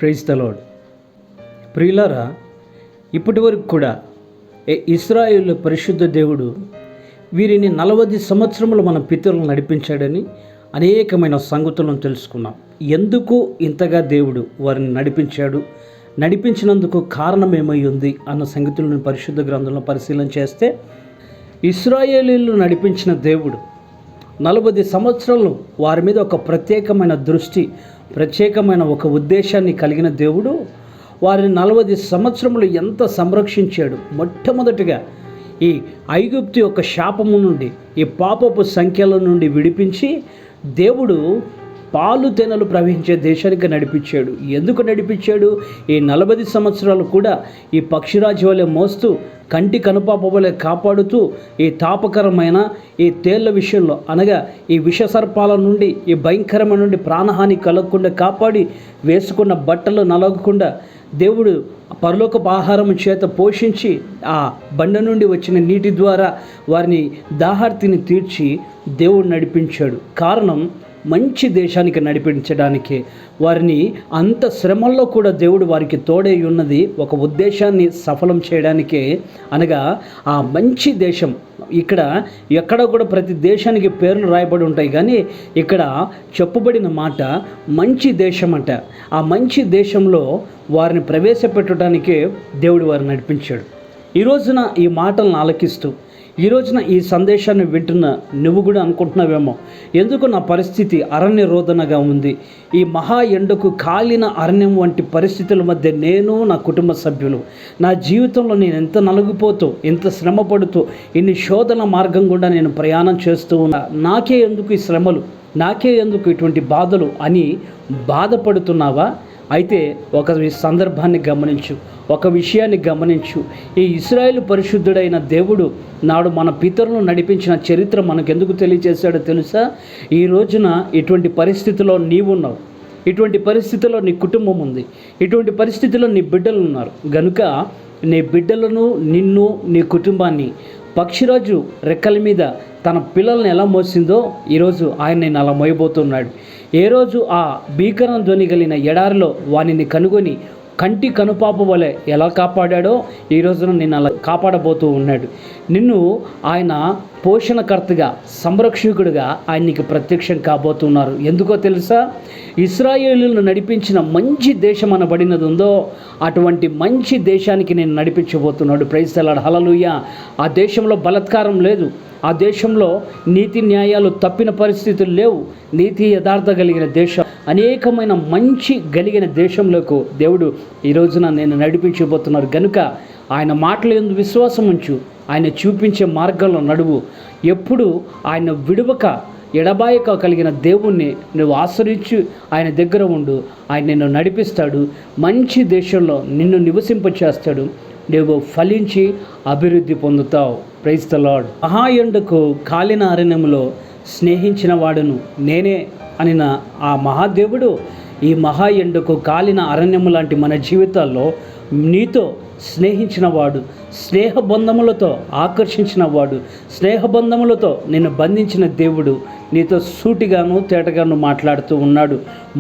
Praise the lord. ప్రియులారా, ఇప్పటి వరకు కూడా ఇశ్రాయేలు పరిశుద్ధ దేవుడు వీరిని 40 సంవత్సరములు మన పితరులను నడిపించాడని అనేకమైన సంగతులను తెలుసుకున్నాం. ఎందుకు ఇంతగా దేవుడు వారిని నడిపించినందుకు కారణం ఏమై ఉంది అన్న సంగతులను పరిశుద్ధ గ్రంథంలో పరిశీలన చేస్తే, ఇశ్రాయేలీయులను నడిపించిన దేవుడు 40 సంవత్సరాలు వారి మీద ఒక ప్రత్యేకమైన దృష్టి, ప్రత్యేకమైన ఒక ఉద్దేశాన్ని కలిగిన దేవుడు వారిని 40 సంవత్సరములు ఎంత సంరక్షించాడు. మొట్టమొదటిగా ఈ ఐగుప్తు యొక్క శాపము నుండి, ఈ పాపపు సంఖ్యల నుండి విడిపించి దేవుడు పాలు తేనెలు ప్రవహించే దేశానికి నడిపించాడు. ఎందుకు నడిపించాడు? ఈ 40 సంవత్సరాలు కూడా ఈ పక్షిరాజు వలె మోస్తూ, కంటి కనుపాప వలె కాపాడుతూ, ఈ తాపకరమైన ఈ తేళ్ల విషయంలో, అనగా ఈ విషసర్పాల నుండి, ఈ భయంకరమైన నుండి ప్రాణహాని కలగకుండా కాపాడి, వేసుకున్న బట్టలు నలగకుండా దేవుడు పరలోకపు ఆహారం చేత పోషించి, ఆ బండ నుండి వచ్చిన నీటి ద్వారా వారిని దాహార్తిని తీర్చి దేవుడు నడిపించాడు. కారణం, మంచి దేశానికి నడిపించడానికి, వారిని అంత శ్రమల్లో కూడా దేవుడు వారికి తోడై ఉన్నది ఒక ఉద్దేశాన్ని సఫలం చేయడానికే. అనగా ఆ మంచి దేశం, ఇక్కడ ఎక్కడ కూడా ప్రతి దేశానికి పేర్లు రాయబడి ఉంటాయి, కానీ ఇక్కడ చెప్పబడిన మాట మంచి దేశం అంట. ఆ మంచి దేశంలో వారిని ప్రవేశపెట్టడానికే దేవుడు వారిని నడిపించాడు. ఈ రోజున ఈ మాటలను ఆలకిస్తూ, ఈ రోజున ఈ సందేశాన్ని వింటున్న నువ్వు కూడా అనుకుంటున్నావేమో, ఎందుకు నా పరిస్థితి అరణ్య రోదనగా ఉంది, ఈ మహా ఎండకు కాలిన అరణ్యం వంటి పరిస్థితుల మధ్య నేను, నా కుటుంబ సభ్యులు, నా జీవితంలో నేను ఎంత నలిగిపోతూ, ఎంత శ్రమ పడుతూ, ఇన్ని శోధన మార్గం గుండా నేను ప్రయాణం చేస్తూ ఉన్నా, నాకే ఎందుకు ఈ శ్రమలు, నాకే ఎందుకు ఇటువంటి బాధలు అని బాధపడుతున్నావా? అయితే ఒక సందర్భాన్ని గమనించు, ఒక విషయాన్ని గమనించు. ఈ ఇశ్రాయేలు పరిశుద్ధుడైన దేవుడు నాడు మన పితరులను నడిపించిన చరిత్ర మనకెందుకు తెలియజేశాడో తెలుసా? ఈ రోజున ఇటువంటి పరిస్థితిలో నీవున్నావు, ఇటువంటి పరిస్థితిలో నీ కుటుంబం ఉంది, ఇటువంటి పరిస్థితిలో నీ బిడ్డలు ఉన్నారు. గనుక నీ బిడ్డలను, నిన్ను, నీ కుటుంబాన్ని పక్షిరాజు రెక్కల మీద తన పిల్లల్ని ఎలా మోసిందో ఈరోజు ఆయన నేను అలా మోయబోతున్నాడు. ఏ రోజు ఆ భీకరం ధ్వని కలిగిన ఎడారిలో వానిని కనుగొని కంటి కనుపాప వలె ఎలా కాపాడాడో ఈ రోజున నిన్ను అలా కాపాడబోతూ ఉన్నాడు. నిన్ను ఆయన పోషణకర్తగా, సంరక్షకుడిగా ఆయన నీకు ప్రత్యక్షం కాబోతున్నారు. ఎందుకో తెలుసా? ఇశ్రాయేలులను నడిపించిన మంచి దేశం అనబడినది ఉందో, అటువంటి మంచి దేశానికి నేను నడిపించబోతున్నాడు. ప్రైజ్ ద లార్డ్, హల్లెలూయా. ఆ దేశంలో బలాత్కారం లేదు, ఆ దేశంలో నీతి న్యాయాలు తప్పిన పరిస్థితులు లేవు, నీతి యథార్థ కలిగిన దేశం, అనేకమైన మంచి కలిగిన దేశంలోకి దేవుడు ఈ రోజున నేను నడిపించబోతున్నారు. కనుక ఆయన మాటలు యందు విశ్వాసం ఉంచు, ఆయన చూపించే మార్గంలో నడువు. ఎప్పుడు ఆయన విడువక, ఎడబాయక కలిగిన దేవుణ్ణి నువ్వు ఆశ్రయించి ఆయన దగ్గర ఉండు. ఆయన నిన్ను నడిపిస్తాడు, మంచి దేశంలో నిన్ను నివసింపచేస్తాడు, నువ్వు ఫలించి అభివృద్ధి పొందుతావు. Praise the Lord. మహా ఎండకు కాలిన అరణ్యములో స్నేహించిన వాడును నేనే అనిన ఆ మహాదేవుడు ఈ మహా ఎండకు కాలిన అరణ్యము లాంటి మన జీవితాల్లో నీతో స్నేహించిన వాడు, స్నేహబంధములతో ఆకర్షించిన వాడు, స్నేహబంధములతో నిన్ను బంధించిన దేవుడు నీతో సూటిగాను తేటగాను మాట్లాడుతూ ఉన్నాడు.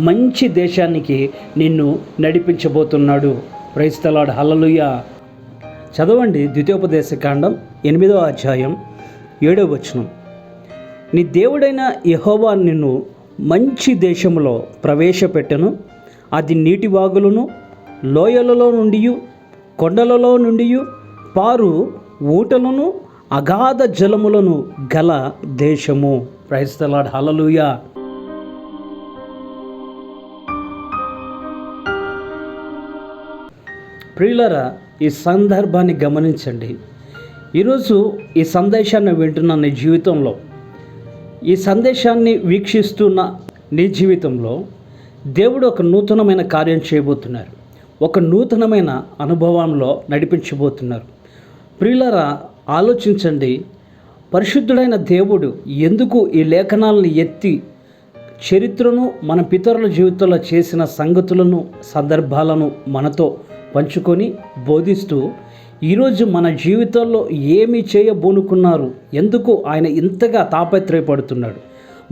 మంచి దేశానికి నిన్ను నడిపించబోతున్నాడు. ప్రైజ్ ద లార్డ్, హల్లెలూయా. చదవండి ద్వితీయోపదేశకాండం 8వ అధ్యాయం 7వ వచనం. నీ దేవుడైన యెహోవా నిన్ను మంచి దేశంలో ప్రవేశపెట్టెను, అది నీటి వాగులను, లోయలలో నుండి, కొండలలో నుండి పారు ఊటలను, అగాధ జలములను గల దేశము. Praise the Lord, hallelujah. ప్రియులారా, ఈ సందర్భాన్ని గమనించండి. ఈరోజు ఈ సందేశాన్ని వింటున్న నీ జీవితంలో, ఈ సందేశాన్ని వీక్షిస్తున్న నీ జీవితంలో దేవుడు ఒక నూతనమైన కార్యం చేయబోతున్నారు, ఒక నూతనమైన అనుభవంలో నడిపించబోతున్నారు. ప్రియులారా, ఆలోచించండి. పరిశుద్ధుడైన దేవుడు ఎందుకు ఈ లేఖనాలను ఎత్తి చరిత్రను, మన పితరుల జీవితంలో చేసిన సంగతులను, సందర్భాలను మనతో పంచుకొని బోధిస్తూ ఈరోజు మన జీవితాల్లో ఏమి చేయబోనుకున్నారు, ఎందుకు ఆయన ఇంతగా తాపత్రయపడుతున్నాడు,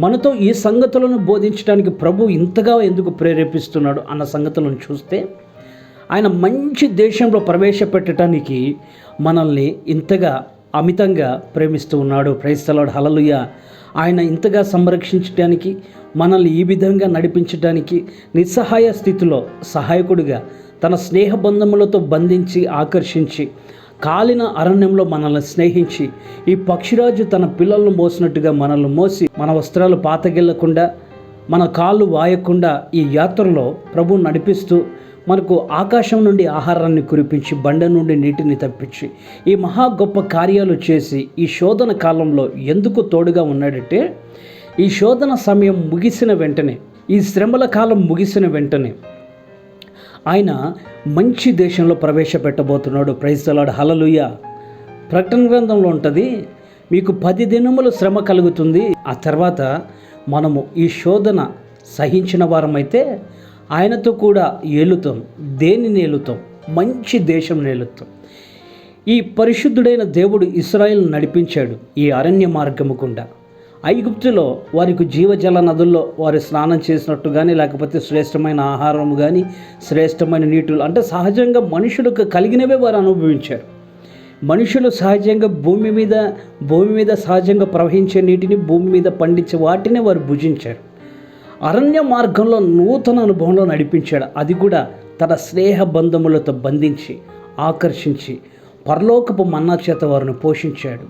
మనతో ఈ సంగతులను బోధించడానికి ప్రభు ఇంతగా ఎందుకు ప్రేరేపిస్తున్నాడు అన్న సంగతులను చూస్తే, ఆయన మంచి దేశంలో ప్రవేశపెట్టడానికి మనల్ని ఇంతగా అమితంగా ప్రేమిస్తూ ఉన్నాడు. Praise the Lord, hallelujah. ఆయన ఇంతగా సంరక్షించడానికి, మనల్ని ఈ విధంగా నడిపించడానికి, నిస్సహాయ స్థితిలో సహాయకుడిగా తన స్నేహబంధములతో బంధించి ఆకర్షించి కాలిన అరణ్యంలో మనల్ని స్నేహించి, ఈ పక్షిరాజు తన పిల్లలను మోసినట్టుగా మనల్ని మోసి, మన వస్త్రాలు పాతగిల్లకుండా, మన కాళ్ళు వాయకుండా ఈ యాత్రలో ప్రభు నడిపిస్తూ, మనకు ఆకాశం నుండి ఆహారాన్ని కురిపించి, బండ నుండి నీటిని తప్పించి, ఈ మహా గొప్ప కార్యాలు చేసి ఈ శోధన కాలంలో ఎందుకు తోడుగా ఉన్నాడంటే, ఈ శోధన సమయం ముగిసిన వెంటనే, ఈ శ్రమల కాలం ముగిసిన వెంటనే ఆయన మంచి దేశంలో ప్రవేశపెట్టబోతున్నాడు. ప్రైజ్ ది లార్డ్, హల్లెలూయా. ప్రకటన గ్రంథంలో ఉంటుంది, మీకు 10 దినములు శ్రమ కలుగుతుంది, ఆ తర్వాత మనము ఈ శోధన సహించిన వారమైతే ఆయనతో కూడా ఏలుతాం. దేనిని ఏలుతాం? మంచి దేశం ఏలుతాం. ఈ పరిశుద్ధుడైన దేవుడు ఇశ్రాయేలును నడిపించాడు ఈ అరణ్య మార్గము గుండా. ఐగుప్తులో వారికి జీవజల నదుల్లో వారు స్నానం చేసినట్టు కానీ, లేకపోతే శ్రేష్టమైన ఆహారం కానీ, శ్రేష్టమైన నీటులు, అంటే సహజంగా మనుషులకు కలిగినవే వారు అనుభవించారు. మనుషులు సహజంగా భూమి మీద సహజంగా ప్రవహించే నీటిని, భూమి మీద పండించే వాటిని వారు భుజించారు. అరణ్య మార్గంలో నూతన అనుభవంలో నడిపించాడు. అది కూడా తన స్నేహ బంధములతో బంధించి ఆకర్షించి పరలోకపు మన్నా చేత వారిని పోషించాడు.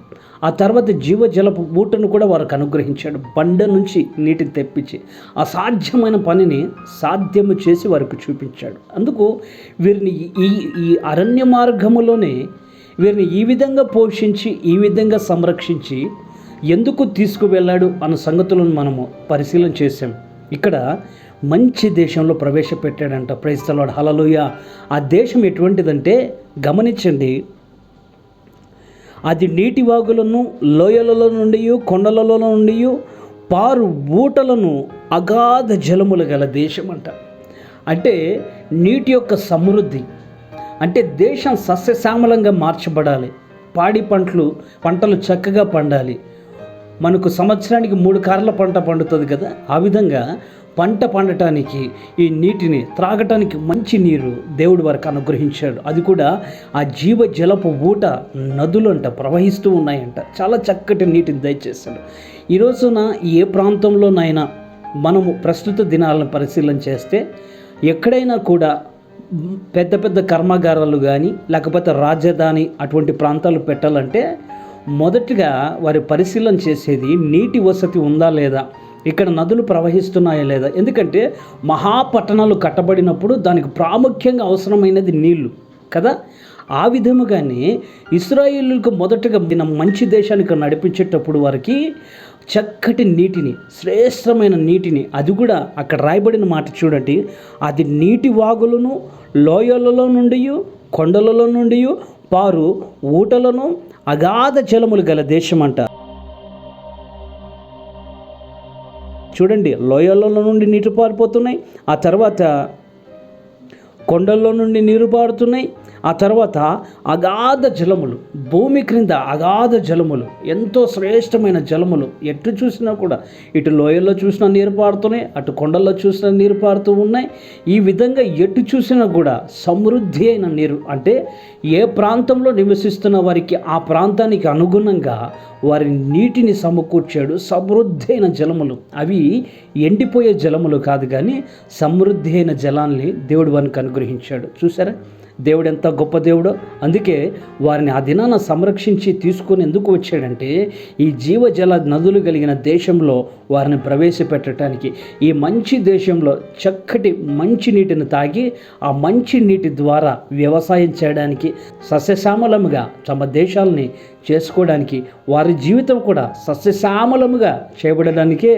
ఆ తర్వాత జీవజలపు ఊటను కూడా వారికి అనుగ్రహించాడు. బండ నుంచి నీటిని తెప్పించి అసాధ్యమైన పనిని సాధ్యము చేసి వారికి చూపించాడు. అందుకు వీరిని ఈ అరణ్య మార్గములోనే వీరిని ఈ విధంగా పోషించి, ఈ విధంగా సంరక్షించి ఎందుకు తీసుకువెళ్ళాడు అన్న సంగతులను మనము పరిశీలన చేసాం. ఇక్కడ మంచి దేశంలో ప్రవేశపెట్టాడంట. ప్రైజ్ ది లార్డ్, హల్లెలూయా. ఆ దేశం ఎటువంటిదంటే గమనించండి, అది నీటి వాగులను, లోయలలో నుండి, కొండలలో నుండి పారు ఊటలను, అగాధ జలములు గల దేశం అంట. అంటే నీటి యొక్క సమృద్ధి, అంటే దేశం సస్యశ్యామలంగా మార్చబడాలి, పాడి పంటలు చక్కగా పండాలి. మనకు సంవత్సరానికి 3 కార్ల పంట పండుతుంది కదా, ఆ విధంగా పంట పండటానికి ఈ నీటిని త్రాగటానికి మంచి నీరు దేవుడు వారికి అనుగ్రహించాడు. అది కూడా ఆ జీవ జలపు ఊట నదులు అంట ప్రవహిస్తూ ఉన్నాయంట. చాలా చక్కటి నీటిని దయచేశాడు. ఈ రోజున ఏ ప్రాంతంలోనైనా మనము ప్రస్తుత దినాలను పరిశీలన చేస్తే, ఎక్కడైనా కూడా పెద్ద పెద్ద కర్మాగారాలు కానీ, లేకపోతే రాజధాని అటువంటి ప్రాంతాలు పెట్టాలంటే మొదటిగా వారి పరిశీలన చేసేది నీటి వసతి ఉందా లేదా, ఇక్కడ నదులు ప్రవహిస్తున్నాయా లేదా. ఎందుకంటే మహాపట్టణాలు కట్టబడినప్పుడు దానికి ప్రాముఖ్యంగా అవసరమైనది నీళ్లు కదా. ఆ విధముగానే ఇశ్రాయేలులకు మొదటగా మంచి దేశానికి నడిపించేటప్పుడు వారికి చక్కటి నీటిని, శ్రేష్టమైన నీటిని, అది కూడా అక్కడ రాయబడిన మాట చూడండి, అది నీటి వాగులను, లోయలలో నుండి, కొండలలో నుండి పారు ఊటలను, అగాధ జలములు గల దేశం అంట. చూడండి, లోయలలో నుండి నీరు పారిపోతున్నాయి, ఆ తర్వాత కొండల్లో నుండి నీరు పారుతున్నాయి, ఆ తర్వాత అగాధ జలములు, భూమి క్రింద అగాధ జలములు, ఎంతో శ్రేష్టమైన జలములు. ఎటు చూసినా కూడా, ఇటు లోయల్లో చూసినా నీరు పారుతున్నాయి, అటు కొండల్లో చూసినా నీరు పారుతూ ఉన్నాయి. ఈ విధంగా ఎటు చూసినా కూడా సమృద్ధి అయిన నీరు. అంటే ఏ ప్రాంతంలో నివసిస్తున్న వారికి ఆ ప్రాంతానికి అనుగుణంగా వారి నీటిని సమకూర్చాడు. సమృద్ధి అయిన జలములు, అవి ఎండిపోయే జలములు కాదు, కానీ సమృద్ధి అయిన జలాన్ని దేవుడు వారికి అనుగ్రహించాడు. చూసారా దేవుడు ఎంత గొప్ప దేవుడో. అందుకే వారిని ఆ దినాన సంరక్షించి తీసుకొని ఎందుకు వచ్చాడంటే, ఈ జీవజల నదులు కలిగిన దేశంలో వారిని ప్రవేశపెట్టడానికి, ఈ మంచి దేశంలో చక్కటి మంచి నీటిని తాగి ఆ మంచి నీటి ద్వారా వ్యవసాయం చేయడానికి, సస్యశ్యామలముగా తమ దేశాలని చేసుకోవడానికి, వారి జీవితం కూడా సస్యశ్యామలముగా చేయబడడానికే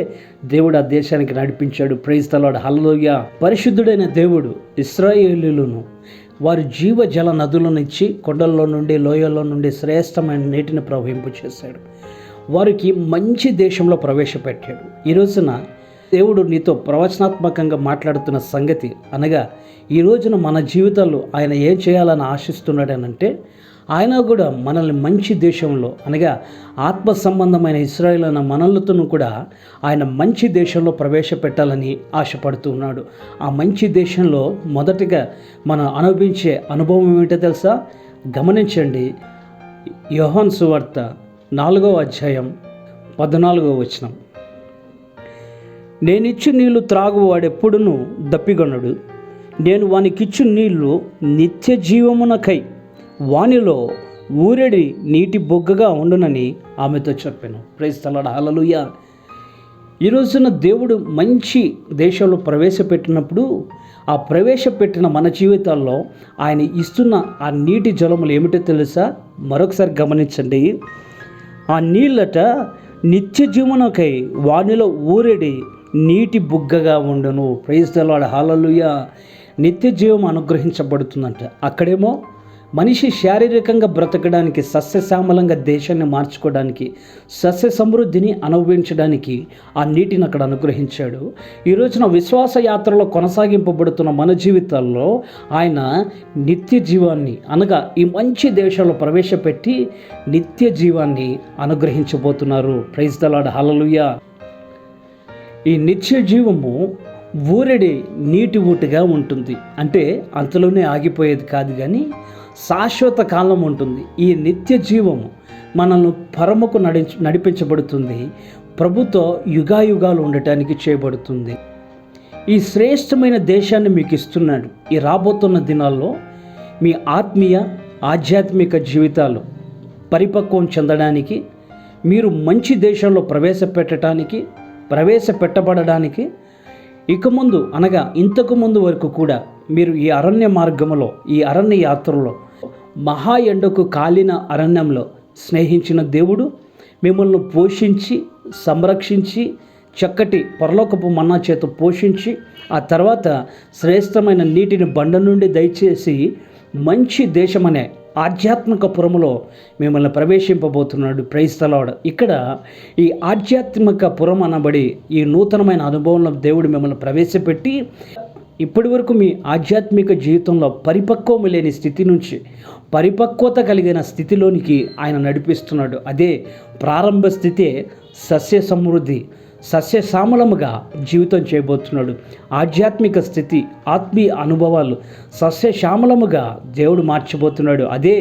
దేవుడు ఆ దేశానికి నడిపించాడు. ప్రైజ్ ది లార్డ్, హల్లెలూయా. పరిశుద్ధుడైన దేవుడు ఇశ్రాయేలీయులను వారి జీవజల నదులనిచ్చి, కొండల్లో నుండి, లోయల్లో నుండి శ్రేష్టమైన నీటిని ప్రవహింపు చేశాడు. వారికి మంచి దేశంలో ప్రవేశపెట్టాడు. ఈ రోజున దేవుడు నీతో ప్రవచనాత్మకంగా మాట్లాడుతున్న సంగతి అనగా, ఈ రోజున మన జీవితాల్లో ఆయన ఏం చేయాలని ఆశిస్తున్నాడనంటే, ఆయన కూడా మనల్ని మంచి దేశంలో అనగా ఆత్మ సంబంధమైన ఇశ్రాయేలు అన్న మనలతోనూ కూడా ఆయన మంచి దేశంలో ప్రవేశపెట్టాలని ఆశపడుతున్నాడు. ఆ మంచి దేశంలో మొదటిగా మనం అనుభవించే అనుభవం ఏమిటో తెలుసా? గమనించండి. యోహాను సువార్త 4వ అధ్యాయం 14వ వచనం. నేనిచ్చు నీళ్లు త్రాగువాడెప్పుడునూ దప్పిగొనడు, నేను వానికిచ్చు నీళ్లు నిత్య జీవమునకై వానిలో ఊరెడి నీటి బొగ్గగా ఉండునని ఆమెతో చెప్పాను. Praise the Lord, hallelujah. ఈ రోజున దేవుడు మంచి దేశంలో ప్రవేశపెట్టినప్పుడు ఆ ప్రవేశపెట్టిన మన జీవితాల్లో ఆయన ఇస్తున్న ఆ నీటి జలములు ఏమిటో తెలుసా? మరొకసారి గమనించండి. ఆ నీళ్ళట నిత్య జీవనకై వానిలో ఊరెడి నీటి బుగ్గగా ఉండును. ప్రైజ్ ది లార్డ్, హల్లెలూయా. నిత్య జీవం అనుగ్రహించబడుతుందంట. అక్కడేమో మనిషి శారీరకంగా బ్రతకడానికి, సస్యశ్యామలంగా దేశాన్ని మార్చుకోవడానికి, సస్య సమృద్ధిని అనుభవించడానికి ఆ నీటిని అక్కడ అనుగ్రహించాడు. ఈ రోజున విశ్వాస యాత్రలో కొనసాగింపబడుతున్న మన జీవితాల్లో ఆయన నిత్య జీవాన్ని అనగా ఈ మంచి దేశంలో ప్రవేశపెట్టి నిత్య జీవాన్ని అనుగ్రహించబోతున్నారు. Praise the Lord, hallelujah. ఈ నిత్య జీవము ఊరెడి నీటి ఊటిగా ఉంటుంది. అంటే అంతలోనే ఆగిపోయేది కాదు, కానీ శాశ్వత కాలం ఉంటుంది. ఈ నిత్య జీవము మనల్ని పరముకు నడిపించబడుతుంది. ప్రభుతో యుగాయుగాలు ఉండటానికి చేయబడుతుంది. ఈ శ్రేష్టమైన దేశాన్ని మీకు ఇస్తున్నాడు. ఈ రాబోతున్న దినాల్లో మీ ఆత్మీయ ఆధ్యాత్మిక జీవితాలు పరిపక్వం చెందడానికి, మీరు మంచి దేశంలో ప్రవేశపెట్టబడడానికి ఇక ముందు అనగా ఇంతకు ముందు వరకు కూడా మీరు ఈ అరణ్య మార్గంలో, ఈ అరణ్య యాత్రలో, మహా ఎండకు కాలిన అరణ్యంలో స్నేహించిన దేవుడు మిమ్మల్ని పోషించి, సంరక్షించి, చక్కటి పరలోకపు మన్నా చేత పోషించి, ఆ తర్వాత శ్రేష్టమైన నీటిని బండ నుండి దయచేసి మంచి దేశమనే ఆధ్యాత్మిక పురములో మిమ్మల్ని ప్రవేశింపబోతున్నాడు. Praise the lord. ఇక్కడ ఈ ఆధ్యాత్మిక పురం అనబడి ఈ నూతనమైన అనుభవంలో దేవుడు మిమ్మల్ని ప్రవేశపెట్టి ఇప్పటి వరకు మీ ఆధ్యాత్మిక జీవితంలో పరిపక్వము లేని స్థితి నుంచి పరిపక్వత కలిగిన స్థితిలోనికి ఆయన నడిపిస్తున్నాడు. అదే ప్రారంభ స్థితే సస్య సమృద్ధి, సస్యశ్యామలముగా జీవితం చేయబోతున్నాడు. ఆధ్యాత్మిక స్థితి, ఆత్మీయ అనుభవాలు సస్యశ్యామలముగా దేవుడు మార్చబోతున్నాడు. అదే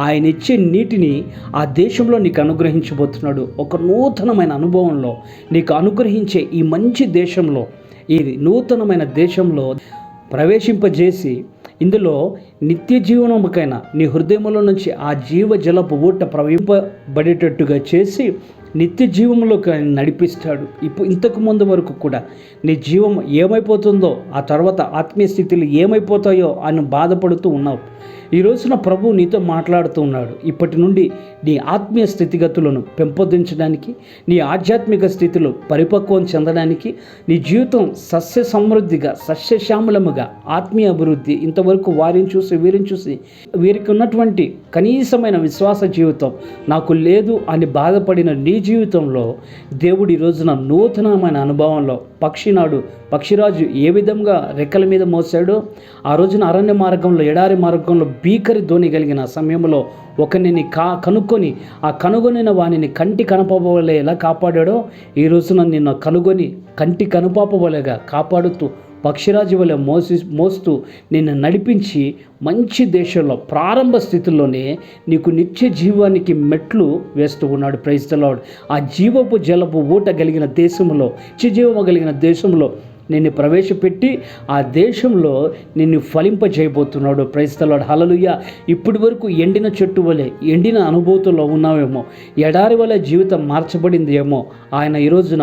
ఆయన ఇచ్చే నీటిని ఆ దేశంలో నీకు అనుగ్రహించబోతున్నాడు. ఒక నూతనమైన అనుభవంలో నీకు అనుగ్రహించే ఈ మంచి దేశంలో, ఈ నూతనమైన దేశంలో ప్రవేశింపజేసి ఇందులో నిత్య జీవనముకైనా నీ హృదయంలో నుంచి ఆ జీవజలపు ఊట ప్రవహింపబడేటట్టుగా చేసి నిత్య జీవంలోకి నడిపిస్తాడు. ఇంతకు ముందు వరకు కూడా నీ జీవం ఏమైపోతుందో, ఆ తర్వాత ఆత్మీయ స్థితిలో ఏమైపోతాయో అని బాధపడుతూ ఉన్నావు. ఈ రోజున ప్రభు నీతో మాట్లాడుతూ ఉన్నాడు. ఇప్పటి నుండి నీ ఆత్మీయ స్థితిగతులను పెంపొందించడానికి, నీ ఆధ్యాత్మిక స్థితిలో పరిపక్వం చెందడానికి, నీ జీవితం సస్య సమృద్ధిగా, సస్యశ్యామలముగా, ఆత్మీయ అభివృద్ధి, ఇంతవరకు వారిని చూసి వీరిని చూసి వీరికి ఉన్నటువంటి కనీసమైన విశ్వాస జీవితం నాకు లేదు అని బాధపడిన నీ జీవితంలో దేవుడు ఈ రోజున నూతనమైన అనుభవంలో పక్షిరాజు ఏ విధంగా రెక్కల మీద మోసాడో, ఆ రోజున అరణ్య మార్గంలో, ఎడారి మార్గంలో భీకరి ధ్వని కలిగిన సమయంలో ఒకరిని కనుక్కొని ఆ కనుగొనిన వానిని కంటి కనుపాపవలే ఎలా కాపాడాడో, ఈ రోజున నిన్ను కనుగొని కంటి కనుపాపవలేగా కాపాడుతూ పక్షిరాజు వలె మోస్తూ నిన్ను నడిపించి మంచి దేశంలో ప్రారంభ స్థితిలోనే నీకు నిత్య జీవానికి మెట్లు వేస్తూ ఉన్నాడు. Praise the Lord. ఆ జీవపు జలపు ఊట కలిగిన దేశంలో, నిత్య జీవము కలిగిన దేశంలో నిన్ను ప్రవేశపెట్టి ఆ దేశంలో నిన్ను ఫలింపజేయబోతున్నాడు. ప్రైజ్ ది లార్డ్, హల్లెలూయా. ఇప్పటి వరకు ఎండిన చెట్టు వలె ఎండిన అనుభూతుల్లో ఉన్నావేమో, ఎడారి వలె జీవితం మార్చబడింది ఏమో, ఆయన ఈ రోజున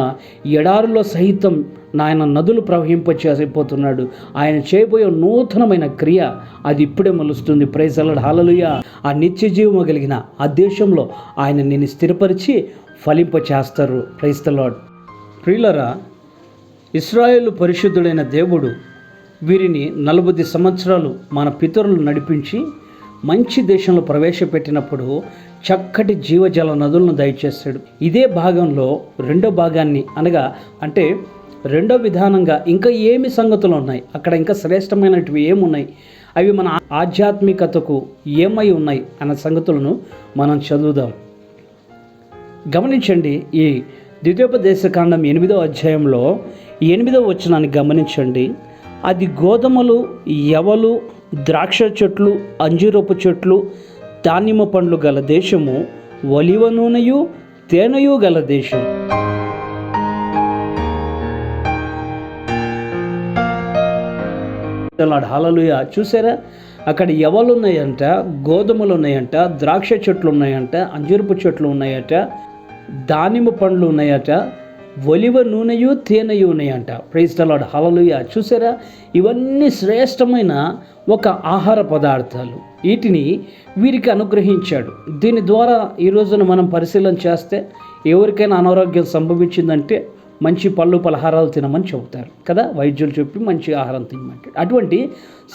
ఎడారిలో సహితం ఆయన నదులు ప్రవహింపచేసిపోతున్నాడు. ఆయన చేయబోయే నూతనమైన క్రియ అది ఇప్పుడే మొలుస్తుంది. ప్రైజ్ ది లార్డ్, హల్లెలూయా. ఆ నిత్య జీవము కలిగిన ఆ దేశంలో ఆయన నిన్ను స్థిరపరిచి ఫలింపచేస్తారు. Praise the lord. ప్రియులారా, ఇశ్రాయేలు పరిశుద్ధుడైన దేవుడు వీరిని 40 సంవత్సరాలు మన పితరులు నడిపించి మంచి దేశంలో ప్రవేశపెట్టినప్పుడు చక్కటి జీవజల నదులను దయచేస్తాడు. ఇదే భాగంలో రెండో భాగాన్ని అనగా రెండో విధానంగా ఇంకా ఏమి సంగతులు ఉన్నాయి, అక్కడ ఇంకా శ్రేష్టమైనటివి ఏమున్నాయి, అవి మన ఆధ్యాత్మికతకు ఏమై ఉన్నాయి అన్న సంగతులను మనం చదువుదాం. గమనించండి, ఈ ద్వితీయోపదేశకాండం 8వ అధ్యాయంలో 8వ వచనాన్ని గమనించండి. అది గోధుమలు, యవలు, ద్రాక్ష చెట్లు, అంజూరపు చెట్లు, దానిమ్మ పండ్లు గల దేశము, ఒలివ నూనెయు తేనెయు గల దేశం. హల్లెలూయా. చూసారా, అక్కడ యవలు ఉన్నాయంట, గోధుమలు ఉన్నాయంట, ద్రాక్ష చెట్లు ఉన్నాయంట, అంజూరపు చెట్లు ఉన్నాయట, దానిమ్మ పండ్లు ఉన్నాయట, ఒలివ నూనెయు తేనెయు ఉన్నాయంట. Praise the Lord. హల్లెలూయా. చూసారా, ఇవన్నీ శ్రేష్టమైన ఒక ఆహార పదార్థాలు. వీటిని వీరికి అనుగ్రహించాడు. దీని ద్వారా ఈ రోజున మనం పరిశీలన చేస్తే ఎవరికైనా అనారోగ్యం సంభవించిందంటే మంచి పళ్ళు పలహారాలు తినమని చెబుతారు కదా, వైద్యులు చెప్పి మంచి ఆహారం తినమంటాడు. అటువంటి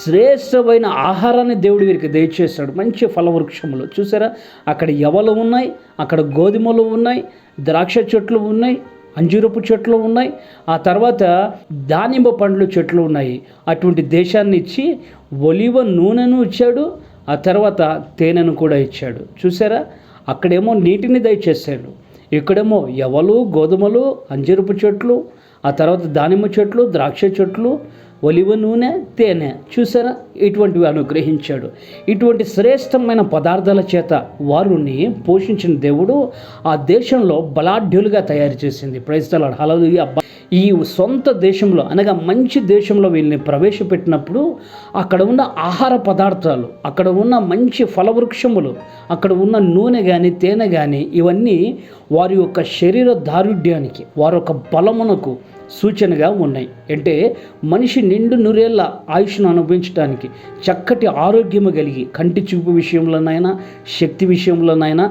శ్రేష్టమైన ఆహారాన్ని దేవుడు వీరికి దయచేస్తాడు. మంచి ఫలవృక్షములు. చూసారా, అక్కడ యవలు ఉన్నాయి, అక్కడ గోధుమలు ఉన్నాయి, ద్రాక్ష చెట్లు ఉన్నాయి, అంజూరపు చెట్లు ఉన్నాయి, ఆ తర్వాత దానిమ్మ పండ్లు చెట్లు ఉన్నాయి. అటువంటి దేశాన్ని ఇచ్చి ఒలివ నూనెను ఇచ్చాడు, ఆ తర్వాత తేనెను కూడా ఇచ్చాడు. చూసారా, అక్కడేమో నీటిని దయచేశాడు, ఇక్కడేమో యవలు, గోధుమలు, అంజూరపు చెట్లు, ఆ తర్వాత దానిమ్మ చెట్లు, ద్రాక్ష చెట్లు, ఒలివ నూనె, తేనె. చూసారా, ఇటువంటివి అనుగ్రహించాడు. ఇటువంటి శ్రేష్టమైన పదార్థాల చేత వారిని పోషించిన దేవుడు ఆ దేశంలో బలాఢ్యులుగా తయారు చేసింది. Praise the Lord. హల్లెలూయా. ఈ సొంత దేశంలో అనగా మంచి దేశంలో వీళ్ళని ప్రవేశపెట్టినప్పుడు అక్కడ ఉన్న ఆహార పదార్థాలు, అక్కడ ఉన్న మంచి ఫలవృక్షములు, అక్కడ ఉన్న నూనె కానీ తేనె కానీ ఇవన్నీ వారి యొక్క శరీర దారుఢ్యానికి, వారి యొక్క బలమునకు సూచనగా ఉన్నాయి. అంటే మనిషి నిండు నూరేళ్ల ఆయుష్ను అనుభవించడానికి చక్కటి ఆరోగ్యము కలిగి కంటి చూపు విషయంలోనైనా శక్తి విషయంలోనైనా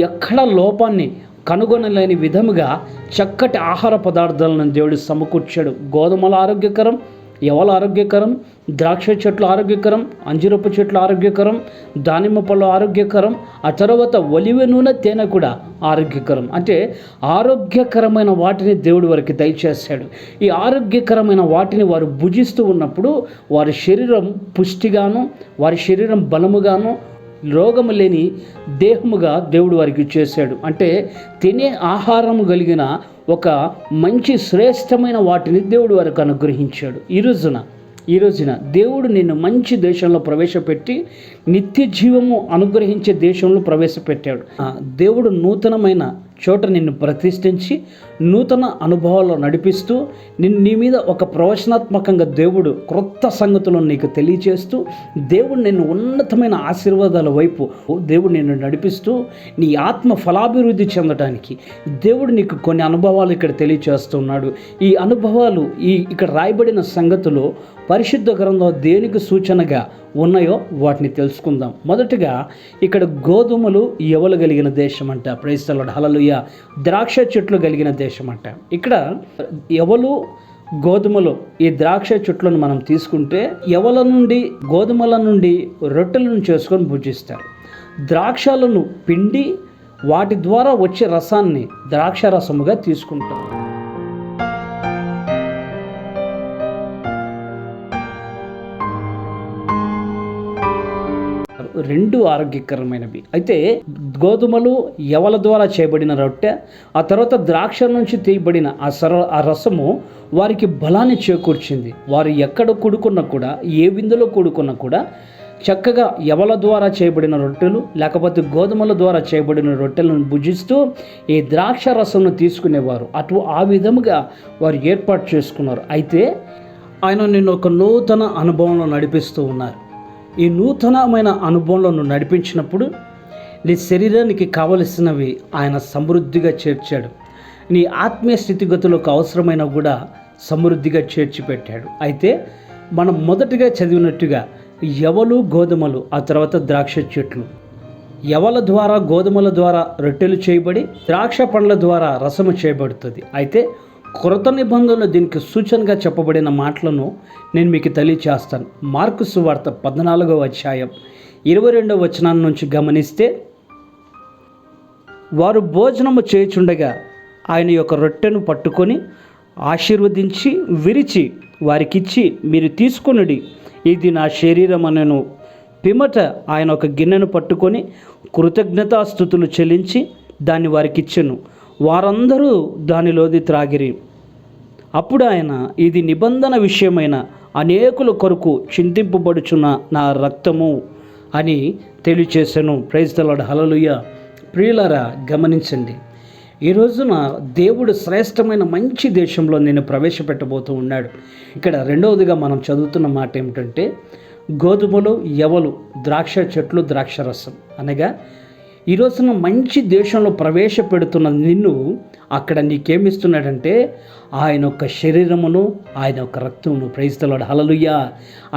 ఎక్కడ లోపాన్ని కనుగొనలేని విధముగా చక్కటి ఆహార పదార్థాలను దేవుడు సమకూర్చాడు. గోధుమలు ఆరోగ్యకరం, యవలు ఆరోగ్యకరం, ద్రాక్ష చెట్లు ఆరోగ్యకరం, అంజూరపు చెట్లు ఆరోగ్యకరం, దానిమ్మ పళ్ళు ఆరోగ్యకరం, ఆ తర్వాత ఒలివ నూనె తేనె కూడా ఆరోగ్యకరం. అంటే ఆరోగ్యకరమైన వాటిని దేవుడు వారికి దయచేశాడు. ఈ ఆరోగ్యకరమైన వాటిని వారు భుజిస్తూ ఉన్నప్పుడు వారి శరీరం పుష్టిగాను, వారి శరీరం బలముగాను, రోగము లేని దేహముగా దేవుడు వారికి చేశాడు. అంటే తినే ఆహారము కలిగిన ఒక మంచి శ్రేష్టమైన వాటిని దేవుడు వారికి అనుగ్రహించాడు. ఈ రోజున దేవుడు నిన్ను మంచి దేశంలో ప్రవేశపెట్టి నిత్య జీవము అనుగ్రహించే దేశంలో ప్రవేశపెట్టాడు. దేవుడు నూతనమైన చోట నిన్ను ప్రతిష్ఠించి నూతన అనుభవాల్లో నడిపిస్తూ నీ మీద ఒక ప్రవచనాత్మకంగా దేవుడు క్రొత్త సంగతులను నీకు తెలియచేస్తూ దేవుడు నిన్ను ఉన్నతమైన ఆశీర్వాదాల వైపు దేవుడు నిన్ను నడిపిస్తూ నీ ఆత్మ ఫలాభివృద్ధి చెందడానికి దేవుడు నీకు కొన్ని అనుభవాలు ఇక్కడ తెలియచేస్తున్నాడు. ఈ అనుభవాలు ఇక్కడ రాయబడిన సంగతులు పరిశుద్ధ గ్రంథం దేనికి సూచనగా ఉన్నాయో వాటిని తెలుసుకుందాం. మొదటగా ఇక్కడ గోధుమలు యవలు కలిగిన దేశం అంట. Praise the Lord. హల్లెలూయా. ద్రాక్ష చెట్లు కలిగిన దేశం అంట. ఇక్కడ యవలు, గోధుమలు, ఈ ద్రాక్ష చెట్లను మనం తీసుకుంటే యవల నుండి గోధుమల నుండి రొట్టెలను చేసుకొని భుజిస్తారు. ద్రాక్షలను పిండి వాటి ద్వారా వచ్చే రసాన్ని ద్రాక్ష రసముగా తీసుకుంటారు. రెండు ఆరోగ్యకరమైనవి. అయితే గోధుమలు యవల ద్వారా చేయబడిన రొట్టె, ఆ తర్వాత ద్రాక్ష నుంచి తీయబడిన ఆ రసము వారికి బలాన్ని చేకూర్చింది. వారు ఎక్కడ కూడుకున్నా కూడా, ఏ విందులో కూడుకున్నా కూడా చక్కగా యవల ద్వారా చేయబడిన రొట్టెలు లేకపోతే గోధుమల ద్వారా చేయబడిన రొట్టెలను భుజిస్తూ ఈ ద్రాక్ష రసంను తీసుకునేవారు. ఆ విధముగా వారు ఏర్పాటు చేసుకున్నారు. అయితే ఆయన నిన్ను ఒక నూతన అనుభవంలో నడిపిస్తూ ఉన్నారు. ఈ నూతనమైన అనుభవంలో నువ్వు నడిపించినప్పుడు నీ శరీరానికి కావలసినవి ఆయన సమృద్ధిగా చేర్చాడు. నీ ఆత్మీయ స్థితిగతులకు అవసరమైన కూడా సమృద్ధిగా చేర్చి పెట్టాడు. అయితే మనం మొదటిగా చదివినట్టుగా యవలు, గోధుమలు, ఆ తర్వాత ద్రాక్ష చెట్లు. యవల ద్వారా, గోధుమల ద్వారా రొట్టెలు చేయబడి ద్రాక్ష పండ్ల ద్వారా రసము చేయబడుతుంది. అయితే క్రొత్త నిబంధనలో దీనికి సూచనగా చెప్పబడిన మాటలను నేను మీకు తెలియచేస్తాను. మార్కు సువార్త 14వ అధ్యాయం 22వ వచనం నుంచి గమనిస్తే, వారు భోజనము చేయుచుండగా ఆయన యొక్క రొట్టెను పట్టుకొని ఆశీర్వదించి విరిచి వారికిచ్చి, మీరు తీసుకొనుడి, ఇది నా శరీరం అనెను. పిమ్మట ఆయన ఒక గిన్నెను పట్టుకొని కృతజ్ఞతాస్తుతులు చెల్లించి దాన్ని వారికిచ్చెను. వారందరూ దానిలోది త్రాగిరి. అప్పుడు ఆయన, ఇది నిబంధన విషయమైన అనేకుల కొరకు చింతింపబడుచున్న నా రక్తము అని తెలియచేశాను. Praise the Lord. హల్లెలూయా. ప్రియులారా, గమనించండి, ఈ రోజున దేవుడు శ్రేష్టమైన మంచి దేశంలో నేను ప్రవేశపెట్టబోతూ ఉన్నాడు. ఇక్కడ రెండవదిగా మనం చదువుతున్న మాట ఏమిటంటే, గోధుమలు, యవలు, ద్రాక్ష చెట్లు, ద్రాక్షరసం. అనగా ఈ రోజున మంచి దేశంలో ప్రవేశపెడుతున్న నిన్ను అక్కడ నీకేమిస్తున్నాడంటే ఆయన యొక్క శరీరమును, ఆయన యొక్క రక్తమును. Praise the Lord. హల్లెలూయా.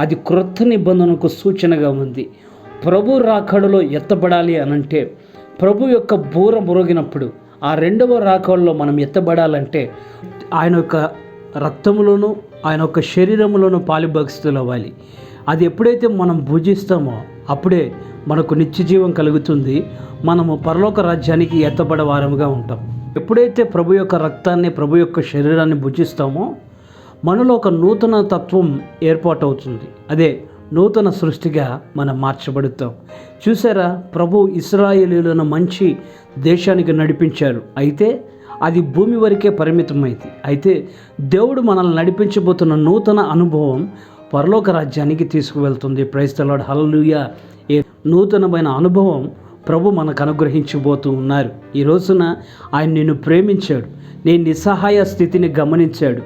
అది క్రొత్త నిబంధనకు సూచనగా ఉంది. ప్రభు రాకడలో ఎత్తబడాలి అనంటే, ప్రభు యొక్క బూర మ్రోగినప్పుడు ఆ రెండవ రాకడలో మనం ఎత్తబడాలంటే ఆయన యొక్క రక్తములోను, ఆయన యొక్క శరీరములోను పాలిభాగస్తులు అవ్వాలి. అది ఎప్పుడైతే మనం భుజిస్తామో అప్పుడే మనకు నిత్యజీవం కలుగుతుంది. మనము పరలోక రాజ్యానికి ఎత్తబడే వారముగా ఉంటాం. ఎప్పుడైతే ప్రభు యొక్క రక్తాన్ని, ప్రభు యొక్క శరీరాన్ని భుజిస్తామో మనలో ఒక నూతన తత్వం ఏర్పాటవుతుంది. అదే నూతన సృష్టిగా మనం మార్చబడుతాం. చూసారా, ప్రభు ఇశ్రాయేలీయులను మంచి దేశానికి నడిపించారు. అయితే అది భూమి వరకే పరిమితమైంది. అయితే దేవుడు మనల్ని నడిపించబోతున్న నూతన అనుభవం పరలోక రాజ్యానికి తీసుకువెళ్తుంది. Praise the Lord. హల్లెలూయా. ఏ నూతనమైన అనుభవం ప్రభు మనకు అనుగ్రహించబోతూ ఉన్నారు. ఈ రోజున ఆయన నిన్ను ప్రేమించాడు. నీ నిస్సహాయ స్థితిని గమనించాడు.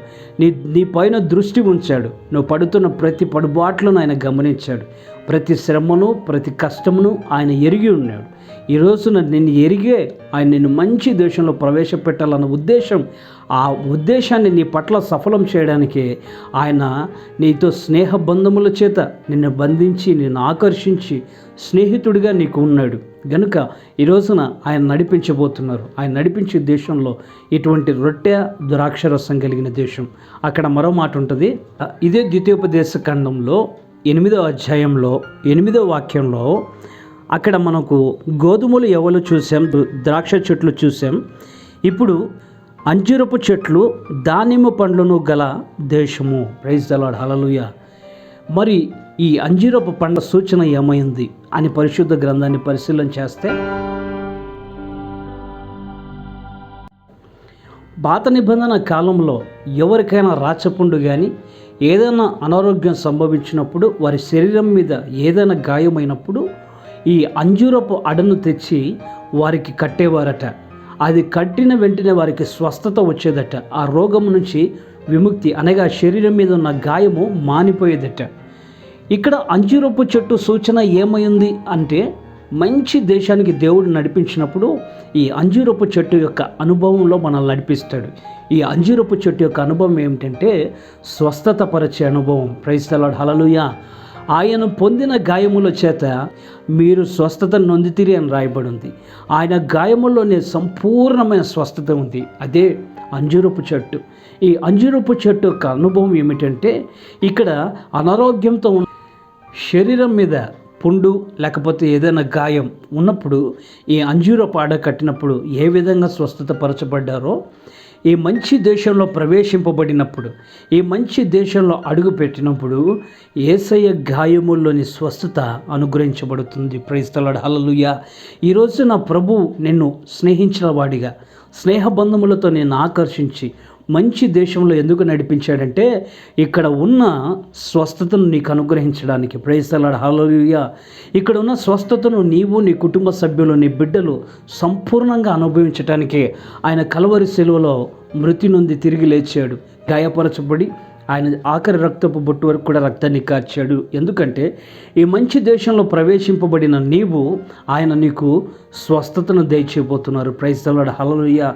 నీ పైన దృష్టి ఉంచాడు. నువ్వు పడుతున్న ప్రతి పడుబాట్లను ఆయన గమనించాడు. ప్రతి శ్రమను, ప్రతి కష్టమును ఆయన ఎరిగి ఉన్నాడు. ఈ రోజున నిన్ను ఎరిగే ఆయన నిన్ను మంచి దేశంలో ప్రవేశపెట్టాలన్న ఉద్దేశం, ఆ ఉద్దేశాన్ని నీ పట్ల సఫలం చేయడానికే ఆయన నీతో స్నేహ బంధముల చేత నిన్ను బంధించి, నిన్ను ఆకర్షించి స్నేహితుడిగా నీకు ఉన్నాడు. గనుక ఈ రోజున ఆయన నడిపించబోతున్నారు. ఆయన నడిపించే దేశంలో ఇటువంటి రొట్టె ద్రాక్షరసం కలిగిన దేశం. అక్కడ మరో మాట ఉంటుంది. ఇదే ద్వితీయోపదేశ ఖండంలో 8వ అధ్యాయంలో 8వ వాక్యంలో అక్కడ మనకు గోధుమలు, యవలు చూసాం, ద్రాక్ష చెట్లు చూసాం. ఇప్పుడు అంజూరపు చెట్లు, దానిమ్మ పండ్లను గల దేశము. Praise the Lord. హల్లెలూయా. మరి ఈ అంజూరపు పండ్ల సూచన ఏమైంది అని పరిశుద్ధ గ్రంథాన్ని పరిశీలన చేస్తే, పాత నిబంధన కాలంలో ఎవరికైనా రాచపుండు కానీ ఏదైనా అనారోగ్యం సంభవించినప్పుడు, వారి శరీరం మీద ఏదైనా గాయమైనప్పుడు ఈ అంజూరపు అడను తెచ్చి వారికి కట్టేవారట. అది కట్టిన వెంటనే వారికి స్వస్థత వచ్చేదట. ఆ రోగం నుంచి విముక్తి, అనగా శరీరం మీద ఉన్న గాయము మానిపోయేదట. ఇక్కడ అంజూరపు చెట్టు సూచన ఏమైంది అంటే, మంచి దేశానికి దేవుడు నడిపించినప్పుడు ఈ అంజూరపు చెట్టు యొక్క అనుభవంలో మనల్ని నడిపిస్తాడు. ఈ అంజూరపు చెట్టు యొక్క అనుభవం ఏమిటంటే స్వస్థత పరిచే అనుభవం. Praise the Lord. హల్లెలూయా. ఆయన పొందిన గాయముల చేత మీరు స్వస్థత నొందితిరి అని రాయబడింది. ఆయన గాయముల్లోనే సంపూర్ణమైన స్వస్థత ఉంది. అదే అంజూరపు చెట్టు. ఈ అంజూరపు చెట్టు యొక్క అనుభవం ఏమిటంటే, ఇక్కడ అనారోగ్యంతో శరీరం మీద పుండు లేకపోతే ఏదైనా గాయం ఉన్నప్పుడు ఈ అంజూరపు ఆడ కట్టినప్పుడు ఏ విధంగా స్వస్థత పరచబడ్డారో, ఈ మంచి దేశంలో ప్రవేశింపబడినప్పుడు, ఈ మంచి దేశంలో అడుగు పెట్టినప్పుడు యేసయ్య గాయముల్లోని స్వస్థత అనుగ్రహించబడుతుంది. Praise the Lord. హల్లెలూయా. ఈరోజు నా ప్రభు నిన్ను స్నేహించిన వాడిగా, స్నేహబంధములతో నేను ఆకర్షించి మంచి దేశంలో ఎందుకు నడిపించాడంటే, ఇక్కడ ఉన్న స్వస్థతను నీకు అనుగ్రహించడానికి. Praise the Lord. హల్లెలూయా. ఇక్కడ ఉన్న స్వస్థతను నీవు, నీ కుటుంబ సభ్యులు, నీ బిడ్డలు సంపూర్ణంగా అనుభవించటానికే ఆయన కల్వరి శిలువలో మృతి నుండి తిరిగి లేచాడు. గాయపరచబడి ఆయన ఆఖరి రక్తపు బొట్టు వరకు కూడా రక్తాన్ని కార్చాడు. ఎందుకంటే ఈ మంచి దేశంలో ప్రవేశింపబడిన నీవు, ఆయన నీకు స్వస్థతను దయచేయబోతున్నారు. Praise the Lord. హల్లెలూయా.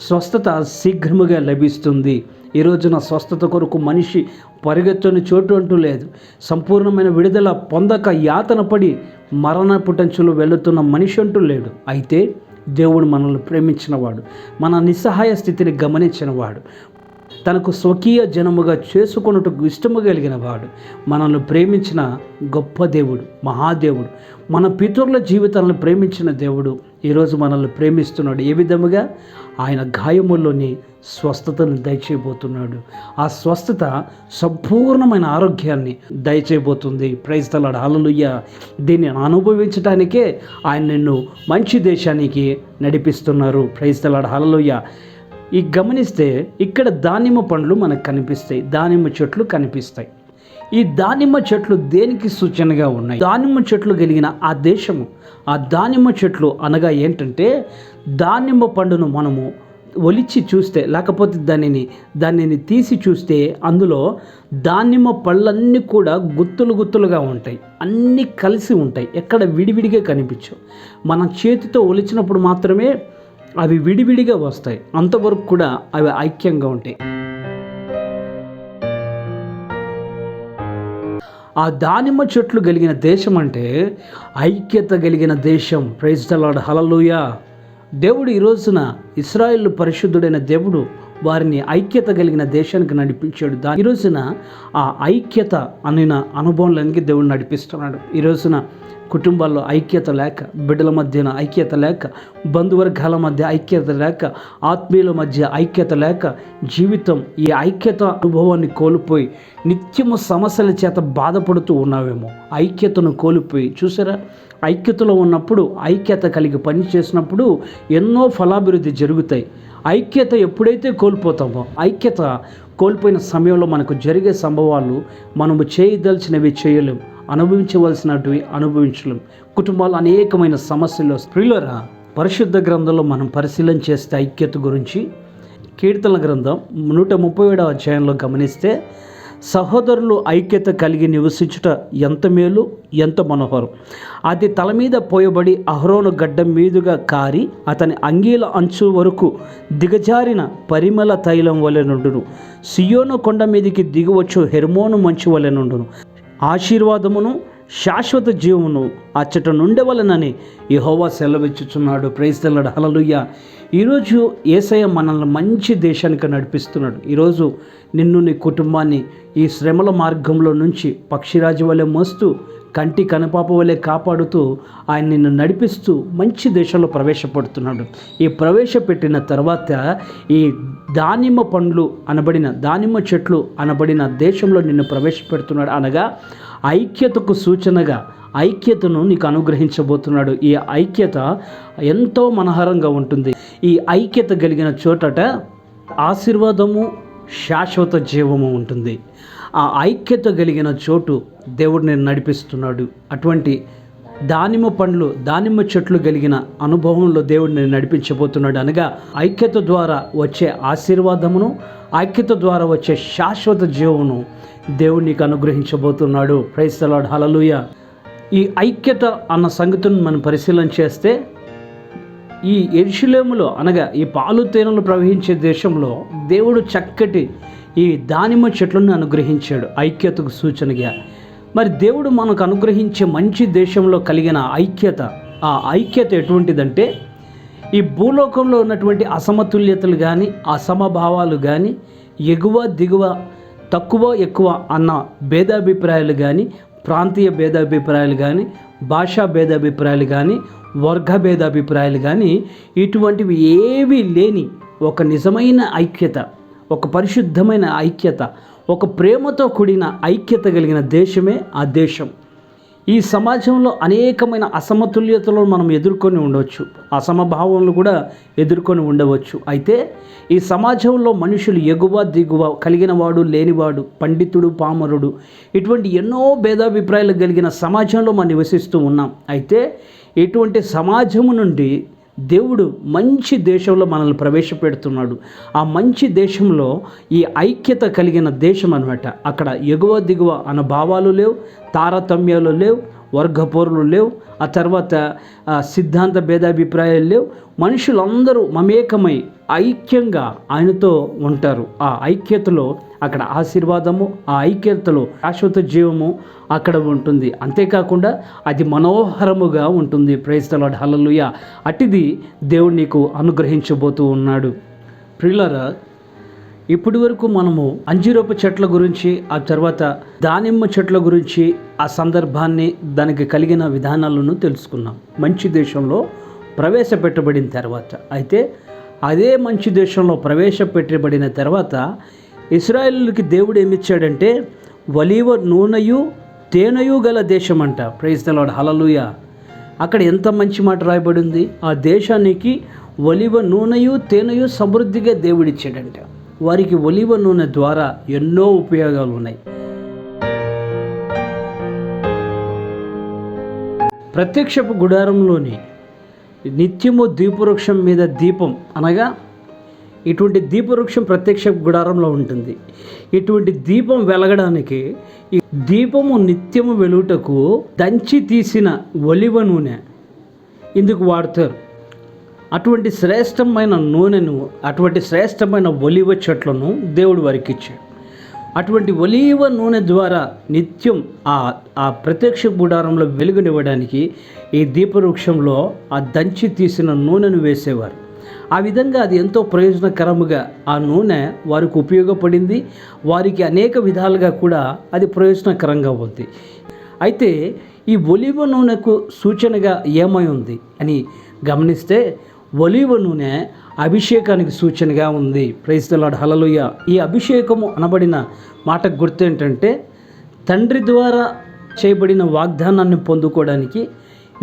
స్వస్థత శీఘ్రముగా లభిస్తుంది. ఈ రోజున స్వస్థత కొరకు మనిషి పరిగెత్తని చోటు అంటూ లేదు. సంపూర్ణమైన విడుదల పొందక యాతన పడి మరణ పుటంచులు వెళుతున్న మనిషి అంటూ లేడు. అయితే దేవుడు మనల్ని ప్రేమించినవాడు, మన నిస్సహాయ స్థితిని గమనించినవాడు, తనకు స్వకీయ జనముగా చేసుకొనుటకు ఇష్టము కలిగిన వాడు, మనల్ని ప్రేమించిన గొప్ప దేవుడు, మహాదేవుడు, మన పితరుల జీవితాలను ప్రేమించిన దేవుడు ఈరోజు మనల్ని ప్రేమిస్తున్నాడు. ఏ విధముగా? ఆయన గాయముల్లోని స్వస్థతను దయచేయబోతున్నాడు. ఆ స్వస్థత సంపూర్ణమైన ఆరోగ్యాన్ని దయచేయబోతుంది. ప్రైజ్ ది లార్డ్, హల్లెలూయా. దీన్ని అనుభవించడానికే ఆయన నిన్ను మంచి దేశానికి నడిపిస్తున్నారు. Praise the Lord, hallelujah. ఈ గమనిస్తే ఇక్కడ దానిమ్మ పండ్లు మనకు కనిపిస్తాయి, దానిమ్మ చెట్లు కనిపిస్తాయి. ఈ దానిమ్మ చెట్లు దేనికి సూచనగా ఉన్నాయి? దానిమ్మ చెట్లు కలిగిన ఆ దేశము, ఆ దానిమ్మ చెట్లు అనగా ఏంటంటే, దానిమ్మ పండును మనము ఒలిచి చూస్తే, లేకపోతే దానిని తీసి చూస్తే అందులో దానిమ్మ పళ్ళన్నీ కూడా గుత్తులుగా ఉంటాయి, అన్నీ కలిసి ఉంటాయి, ఎక్కడ విడివిడిగా కనిపించవు. మన చేతితో ఒలిచినప్పుడు మాత్రమే అవి విడివిడిగా వస్తాయి, అంతవరకు కూడా అవి ఐక్యంగా ఉంటాయి. ఆ దానిమ్మ చెట్లు కలిగిన దేశం అంటే ఐక్యత కలిగిన దేశం. ప్రైజ్ ది లార్డ్, హల్లెలూయా. దేవుడు ఈ రోజున ఇశ్రాయేలు పరిశుద్ధుడైన దేవుడు వారిని ఐక్యత కలిగిన దేశానికి నడిపించాడు. ఈ రోజున ఆ ఐక్యత అనిన అనుభవంలోనికి దేవుడు నడిపిస్తున్నాడు. ఈ రోజున కుటుంబాల్లో ఐక్యత లేక, బిడ్డల మధ్యన ఐక్యత లేక, బంధువర్గాల మధ్య ఐక్యత లేక, ఆత్మీయుల మధ్య ఐక్యత లేక, జీవితం ఈ ఐక్యత అనుభవాన్ని కోల్పోయి నిత్యము సమస్యల చేత బాధపడుతూ ఉన్నావేమో. ఐక్యతను కోల్పోయి చూసారా, ఐక్యతలో ఉన్నప్పుడు, ఐక్యత కలిగి పని చేసినప్పుడు ఎన్నో ఫలాభివృద్ధి జరుగుతాయి. ఐక్యత ఎప్పుడైతే కోల్పోతామో, ఐక్యత కోల్పోయిన సమయంలో మనకు జరిగే సంభవాలు మనము చేయదలిచినవి చేయలేము, అనుభవించవలసినవి అనుభవించలేం. కుటుంబాలు అనేకమైన సమస్యలు. ప్రియులారా, పరిశుద్ధ గ్రంథంలో మనం పరిశీలన చేస్తే ఐక్యత గురించి కీర్తనల గ్రంథం 137వ అధ్యాయంలో గమనిస్తే, సహోదరులు ఐక్యత కలిగి నివసించుట ఎంత మేలు, ఎంత మనోహరం. అది తల మీద పోయబడి అహరోను గడ్డం మీదుగా కారి అతని అంగీల అంచు వరకు దిగజారిన పరిమళ తైలం వలె నుండును. సియోను కొండ మీదికి దిగువచ్చు హెర్మోను మంచు వలె నుండును. ఆశీర్వాదమును శాశ్వత జీవమును అచ్చట నుండవలనని యెహోవా సెలవిచ్చుచున్నాడు. Praise the Lord, hallelujah. ఈరోజు యేసయ్య మనల్ని మంచి దేశానికి నడిపిస్తున్నాడు. ఈరోజు నిన్ను, నీ కుటుంబాన్ని ఈ శ్రమల మార్గంలో నుంచి పక్షిరాజు వలె మోస్తూ, కంటి కనుపాప వలె కాపాడుతూ ఆయన నిన్ను నడిపిస్తూ మంచి దేశంలో ప్రవేశపెడుతున్నాడు. ఈ ప్రవేశపెట్టిన తర్వాత ఈ దానిమ్మ పండ్లు అనబడిన, దానిమ్మ చెట్లు అనబడిన దేశంలో నిన్ను ప్రవేశపెడుతున్నాడు. అనగా ఐక్యతకు సూచనగా ఐక్యతను నీకు అనుగ్రహించబోతున్నాడు. ఈ ఐక్యత ఎంతో మనోహరంగా ఉంటుంది. ఈ ఐక్యత కలిగిన చోటట ఆశీర్వాదము, శాశ్వత జీవము ఉంటుంది. ఆ ఐక్యత కలిగిన చోటు దేవుడు నేను నడిపిస్తున్నాడు. అటువంటి దానిమ్మ పండ్లు, దానిమ్మ చెట్లు కలిగిన అనుభవంలో దేవుడు నేను నడిపించబోతున్నాడు. అనగా ఐక్యత ద్వారా వచ్చే ఆశీర్వాదమును, ఐక్యత ద్వారా వచ్చే శాశ్వత జీవమును దేవుడు నీకు అనుగ్రహించబోతున్నాడు. Praise the Lord, hallelujah. ఈ ఐక్యత అన్న సంగతిని మనం పరిశీలన చేస్తే, ఈ యెరూషలేములో అనగా ఈ పాలు తేనెలు ప్రవహించే దేశంలో దేవుడు చక్కటి ఈ దానిమ్మ చెట్లను అనుగ్రహించాడు ఐక్యతకు సూచనగా. మరి దేవుడు మనకు అనుగ్రహించే మంచి దేశంలో కలిగిన ఐక్యత, ఆ ఐక్యత ఎటువంటిదంటే, ఈ భూలోకంలో ఉన్నటువంటి అసమతుల్యతలు కానీ, అసమభావాలు కానీ, ఎగువ దిగువ, తక్కువ ఎక్కువ అన్న భేదాభిప్రాయాలు కానీ, ప్రాంతీయ భేదాభిప్రాయాలు కానీ, భాషా భేదాభిప్రాయాలు కానీ, వర్గ భేదాభిప్రాయాలు కానీ, ఇటువంటివి ఏవీ లేని ఒక నిజమైన ఐక్యత, ఒక పరిశుద్ధమైన ఐక్యత, ఒక ప్రేమతో కూడిన ఐక్యత కలిగిన దేశమే ఆ దేశం. ఈ సమాజంలో అనేకమైన అసమతుల్యతలను మనం ఎదుర్కొని ఉండవచ్చు, అసమభావాలను కూడా ఎదుర్కొని ఉండవచ్చు. అయితే ఈ సమాజంలో మనుషులు ఎగువ దిగువ, కలిగిన వాడు లేనివాడు, పండితుడు పామరుడు, ఇటువంటి ఎన్నో భేదాభిప్రాయాలు కలిగిన సమాజంలో మనం నివసిస్తూ ఉన్నాం. అయితే ఇటువంటి సమాజము నుండి దేవుడు మంచి దేశంలో మనల్ని ప్రవేశపెడుతున్నాడు. ఆ మంచి దేశంలో ఈ ఐక్యత కలిగిన దేశం అన్నమాట. అక్కడ ఎగువ దిగువ అన్న భావాలు లేవు, తారతమ్యాలు లేవు, వర్గపోరులు లేవు, ఆ తర్వాత సిద్ధాంత భేదాభిప్రాయాలు లేవు. మనుషులందరూ మమేకమై ఐక్యంగా ఆయనతో ఉంటారు. ఆ ఐక్యతలో అక్కడ ఆశీర్వాదము, ఆ ఐక్యతలో శాశ్వత జీవము అక్కడ ఉంటుంది. అంతేకాకుండా అది మనోహరముగా ఉంటుంది. ప్రైజ్ ది లార్డ్, హల్లెలూయా. అటిది దేవుడు నీకు అనుగ్రహించబోతూ ఉన్నాడు. ప్రియులారా, ఇప్పటి వరకు మనము అంజీరపు చెట్ల గురించి, ఆ తర్వాత దానిమ్మ చెట్ల గురించి, ఆ సందర్భాన్ని, దానికి కలిగిన విధానాలను తెలుసుకున్నాం. మంచి దేశంలో ప్రవేశపెట్టబడిన తర్వాత, అయితే అదే మంచి దేశంలో ప్రవేశపెట్టబడిన తర్వాత ఇశ్రాయేలుకి దేవుడు ఏమిచ్చాడంటే ఒలీవ నూనెయు తేనెయు గల దేశం అంట. ప్రైజ్ ది లార్డ్, హల్లెలూయా. అక్కడ ఎంత మంచి మాట రాయబడింది. ఆ దేశానికి ఒలివ నూనెయు తేనెయు సమృద్ధిగా దేవుడిచ్చాడంట. వారికి ఒలివ నూనె ద్వారా ఎన్నో ఉపయోగాలు ఉన్నాయి. ప్రత్యక్షపు గుడారంలోని నిత్యము దీపవృక్షం మీద దీపం అనగా ఇటువంటి దీపవృక్షం ప్రత్యక్ష గుడారంలో ఉంటుంది. ఇటువంటి దీపం వెలగడానికి ఈ దీపము నిత్యము వెలుగుటకు దంచి తీసిన ఒలివ నూనె ఇందుకు వాడతారు. అటువంటి శ్రేష్టమైన నూనెను, అటువంటి శ్రేష్టమైన ఒలివ చెట్లను దేవుడు వారికి ఇచ్చాడు. అటువంటి ఒలివ నూనె ద్వారా నిత్యం ఆ ప్రత్యక్ష గుడారంలో వెలుగునివ్వడానికి ఈ దీపవృక్షంలో ఆ దంచి తీసిన నూనెను వేసేవారు. ఆ విధంగా అది ఎంతో ప్రయోజనకరముగా ఆ నూనె వారికి ఉపయోగపడింది. వారికి అనేక విధాలుగా కూడా అది ప్రయోజనకరంగా ఉంది. అయితే ఈ ఒలివ నూనెకు సూచనగా ఏమై ఉంది అని గమనిస్తే ఒలివ నూనె అభిషేకానికి సూచనగా ఉంది. Praise the Lord, hallelujah. ఈ అభిషేకము అనబడిన మాటకు గుర్తు ఏంటంటే తండ్రి ద్వారా చేయబడిన వాగ్దానాన్ని పొందుకోవడానికి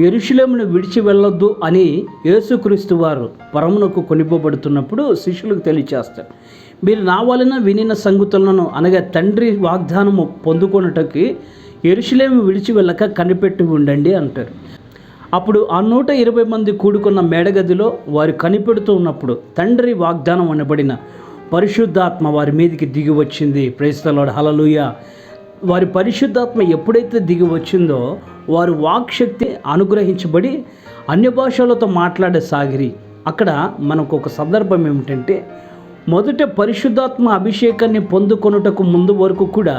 యెరూషలేమును విడిచి వెళ్ళొద్దు అని యేసుక్రీస్తు వారు పరమునకు కొనిపోబడుతున్నప్పుడు శిష్యులకు తెలియచేస్తారు. మీరు నా వలన వినిన సంగతులను అనగా తండ్రి వాగ్దానము పొందుకొనుటకి యెరూషలేము విడిచి వెళ్ళక కనిపెట్టి ఉండండి అంటారు. అప్పుడు ఆ 120 మంది కూడుకున్న మేడగదిలో వారు కనిపెడుతూ ఉన్నప్పుడు తండ్రి వాగ్దానం అనబడిన పరిశుద్ధాత్మ వారి మీదకి దిగి వచ్చింది. ప్రైజ్ ది లార్డ్, హల్లెలూయా. వారి పరిశుద్ధాత్మ ఎప్పుడైతే దిగి వచ్చిందో వారు వాక్శక్తి అనుగ్రహించబడి అన్య భాషలతో మాట్లాడసాగిరి. అక్కడ మనకు ఒక సందర్భం ఏమిటంటే మొదట పరిశుద్ధాత్మ అభిషేకాన్ని పొందుకొనుటకు ముందు వరకు కూడా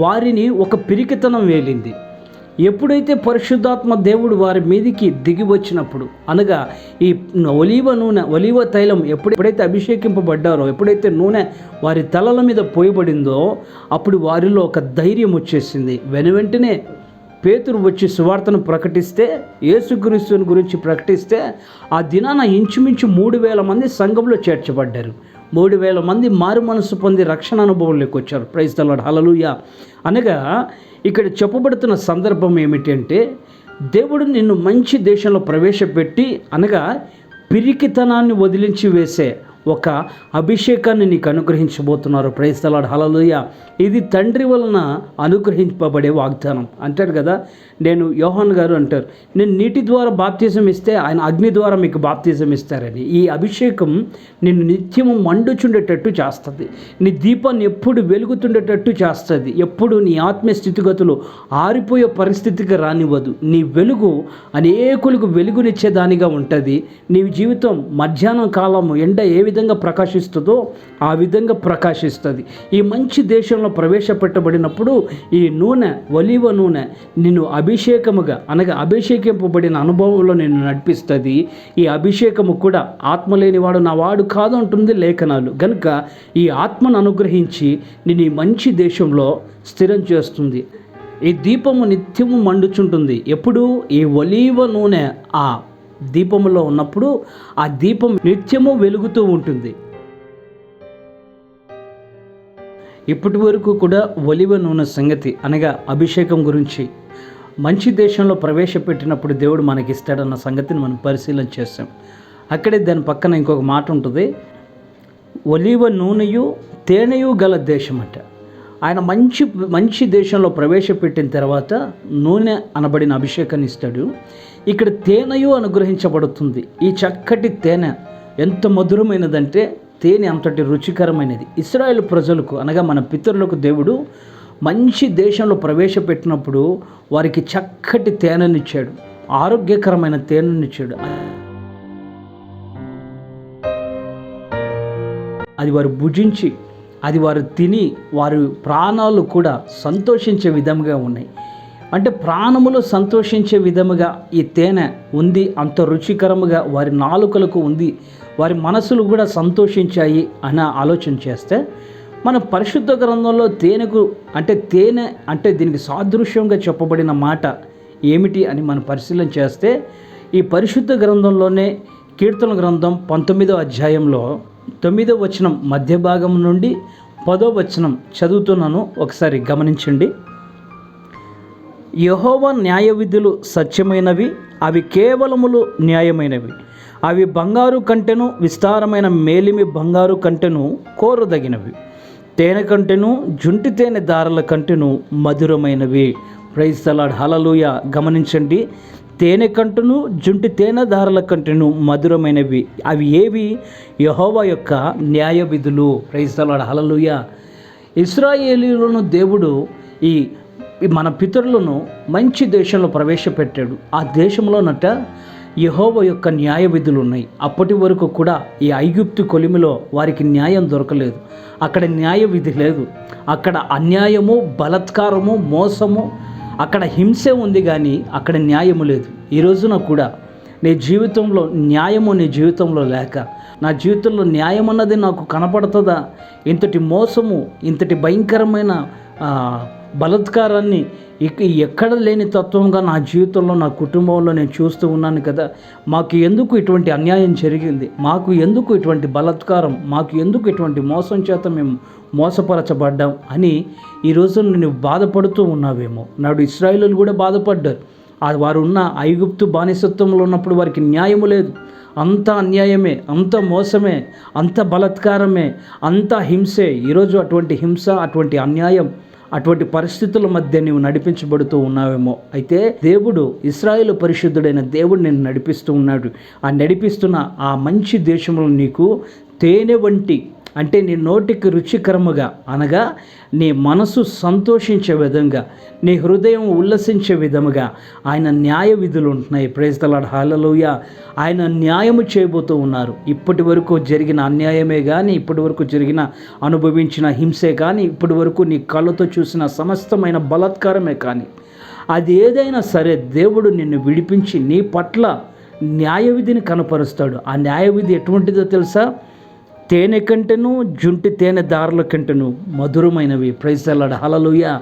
వారిని ఒక పిరికితనం వేలింది. ఎప్పుడైతే పరిశుద్ధాత్మ దేవుడు వారి మీదికి దిగి వచ్చినప్పుడు అనగా ఈ ఒలీవ నూనె, ఒలీవ తైలం ఎప్పుడైతే అభిషేకింపబడ్డారో, ఎప్పుడైతే నూనె వారి తలల మీద పోయబడిందో అప్పుడు వారిలో ఒక ధైర్యం వచ్చేసింది. వెనువెంటనే పేతురు వచ్చి సువార్తను ప్రకటిస్తే, యేసుక్రీస్తుని గురించి ప్రకటిస్తే ఆ దినాన ఇంచుమించు 3,000 మంది సంఘంలో చేర్చబడ్డారు. 3,000 మంది మారు మనసు పొంది రక్షణ అనుభవంలోకి వచ్చారు. ప్రైజ్ ది లార్డ్, హల్లెలూయా. అనగా ఇక్కడ చెప్పబడుతున్న సందర్భం ఏమిటంటే దేవుడు నిన్ను మంచి దేశంలో ప్రవేశపెట్టి అనగా పిరికితనాన్ని వదిలించి వేసే ఒక అభిషేకాన్ని నీకు అనుగ్రహించబోతున్నారు. ప్రైజ్ ది లార్డ్, హల్లెలూయా. ఇది తండ్రి వలన అనుగ్రహింపబడే వాగ్దానం. అంటాడు కదా, నేను యోహాన్ గారు అంటారు, నేను నీటి ద్వారా బాప్తిజం ఇస్తే ఆయన అగ్ని ద్వారా మీకు బాప్తిజం ఇస్తారని. ఈ అభిషేకం నిన్ను నిత్యము మండుచుండేటట్టు చేస్తుంది. నీ దీపాన్ని ఎప్పుడు వెలుగుతుండేటట్టు చేస్తుంది. ఎప్పుడు నీ ఆత్మీయ స్థితిగతులు ఆరిపోయే పరిస్థితికి రానివ్వదు. నీ వెలుగు అనేకులకు వెలుగునిచ్చేదానిగా ఉంటుంది. నీ జీవితం మధ్యాహ్నం కాలము ఎండ ఏ విధంగా ప్రకాశిస్తుందో ఆ విధంగా ప్రకాశిస్తుంది. ఈ మంచి దేశంలో ప్రవేశపెట్టబడినప్పుడు ఈ నూనె, ఒలీవ నూనె నిన్ను అభిషేకముగా అనగా అభిషేకింపబడిన అనుభవంలో నిన్ను నడిపిస్తుంది. ఈ అభిషేకము కూడా ఆత్మ లేనివాడు నా వాడు కాదు అంటుంది లేఖనాలు. కనుక ఈ ఆత్మను అనుగ్రహించి నిన్ను ఈ మంచి దేశంలో స్థిరం చేస్తుంది. ఈ దీపము నిత్యము మండుచుంటుంది. ఎప్పుడు ఈ ఒలీవ నూనె ఆ దీపములో ఉన్నప్పుడు ఆ దీపం నిత్యము వెలుగుతూ ఉంటుంది. ఇప్పటి వరకు కూడా ఒలివ నూనె సంగతి అనగా అభిషేకం గురించి మంచి దేశంలో ప్రవేశపెట్టినప్పుడు దేవుడు మనకిస్తాడన్న సంగతిని మనం పరిశీలన చేస్తాం. అక్కడే దాని పక్కన ఇంకొక మాట ఉంటుంది, ఒలివ నూనెయు తేనెయు గల దేశం అంట. ఆయన మంచి దేశంలో ప్రవేశపెట్టిన తర్వాత నూనె అనబడిన అభిషేకాన్ని ఇస్తాడు. ఇక్కడ తేనెయు అనుగ్రహించబడుతుంది. ఈ చక్కటి తేనె ఎంత మధురమైనదంటే తేనె అంతటి రుచికరమైనది. ఇశ్రాయేలు ప్రజలకు అనగా మన పితరులకు దేవుడు మంచి దేశంలో ప్రవేశపెట్టినప్పుడు వారికి చక్కటి తేనెనిచ్చాడు, ఆరోగ్యకరమైన తేనెనిచ్చాడు. అది వారు భుజించి, అది వారు తిని, వారి ప్రాణాలు కూడా సంతోషించే విధంగా ఉన్నాయి. అంటే ప్రాణములు సంతోషించే విధముగా ఈ తేనె ఉంది, అంత రుచికరముగా వారి నాలుకలకు ఉంది, వారి మనసులు కూడా సంతోషించాయి అని ఆలోచన చేస్తే మన పరిశుద్ధ గ్రంథంలో తేనెకు తేనె అంటే దీనికి సాదృశ్యంగా చెప్పబడిన మాట ఏమిటి అని మనం పరిశీలన చేస్తే ఈ పరిశుద్ధ గ్రంథంలోనే కీర్తన గ్రంథం 19వ అధ్యాయంలో 9వ వచనం మధ్య భాగం నుండి 10వ వచనం చదువుతున్నాను, ఒకసారి గమనించండి. యెహోవా న్యాయ విధులు సత్యమైనవి, అవి కేవలములు న్యాయమైనవి. అవి బంగారు కంటెను, విస్తారమైన మేలిమి బంగారు కంటెను కోరదగినవి. తేనె కంటెను, జుంటి తేనె దారల కంటెను మధురమైనవి. ప్రైజ్ ది లార్డ్, హల్లెలూయా. గమనించండి, తేనె కంటెను, జుంటి తేనె దారల కంటెను మధురమైనవి. అవి ఏవి? యెహోవా యొక్క న్యాయ విధులు. ప్రైజ్ ది లార్డ్, హల్లెలూయా. ఇశ్రాయేలీయులను దేవుడు ఈ మన పితరులను మంచి దేశంలో ప్రవేశపెట్టాడు. ఆ దేశంలోనట యెహోవా యొక్క న్యాయ విధులు ఉన్నాయి. అప్పటి వరకు కూడా ఈ ఐగుప్తు కొలిమిలో వారికి న్యాయం దొరకలేదు. అక్కడ న్యాయ విధి లేదు. అక్కడ అన్యాయము, బలాత్కారము, మోసము, అక్కడ హింసే ఉంది, కానీ అక్కడ న్యాయము లేదు. ఈ రోజున కూడా నీ జీవితంలో న్యాయము నీ జీవితంలో లేక, నా జీవితంలో న్యాయం అన్నది నాకు కనపడుతుందా? ఇంతటి మోసము, ఇంతటి భయంకరమైన బలాత్కారాన్ని ఎక్కడ లేని తత్వంగా నా జీవితంలో, నా కుటుంబంలో నేను చూస్తూ ఉన్నాను కదా. మాకు ఎందుకు ఇటువంటి అన్యాయం జరిగింది? మాకు ఎందుకు ఇటువంటి బలాత్కారం? మాకు ఎందుకు ఇటువంటి మోసం చేత మేము మోసపరచబడ్డాం అని ఈరోజు నువ్వు బాధపడుతూ ఉన్నావేమో. నాడు ఇశ్రాయేలీయులు కూడా బాధపడ్డారు. వారు ఉన్న ఐగుప్తు బానిసత్వంలో ఉన్నప్పుడు వారికి న్యాయము లేదు. అంత అన్యాయమే, అంత మోసమే, అంత బలాత్కారమే, అంత హింసే. ఈరోజు అటువంటి హింస, అటువంటి అన్యాయం, అటువంటి పరిస్థితుల మధ్య నీవు నడిపించబడుతూ ఉన్నావేమో. అయితే దేవుడు, ఇశ్రాయేలు పరిశుద్ధుడైన దేవుడు నిన్ను నడిపిస్తూ ఉన్నాడు. ఆ నడిపిస్తున్న ఆ మంచి దేశంలో నీకు తేనె వంటి, అంటే నీ నోటికి రుచికరముగా, అనగా నీ మనసు సంతోషించే విధంగా, నీ హృదయం ఉల్లసించే విధముగా ఆయన న్యాయ విధులు ఉంటున్నాయి. Praise the Lord, hallelujah. ఆయన న్యాయము చేయబోతూ ఉన్నారు. ఇప్పటి వరకు జరిగిన అన్యాయమే కానీ, ఇప్పటి వరకు జరిగిన అనుభవించిన హింసే కానీ, ఇప్పటి వరకు నీ కళ్ళతో చూసిన సమస్తమైన బలాత్కారమే కానీ, అది ఏదైనా సరే దేవుడు నిన్ను విడిపించి నీ పట్ల న్యాయ విధిని కనపరుస్తాడు. ఆ న్యాయ విధి ఎటువంటిదో తెలుసా? తేనె కంటెను, జుంటి తేనె దారుల కంటెను మధురమైనవి. ప్రైజ్ ది లార్డ్, హల్లెలూయా.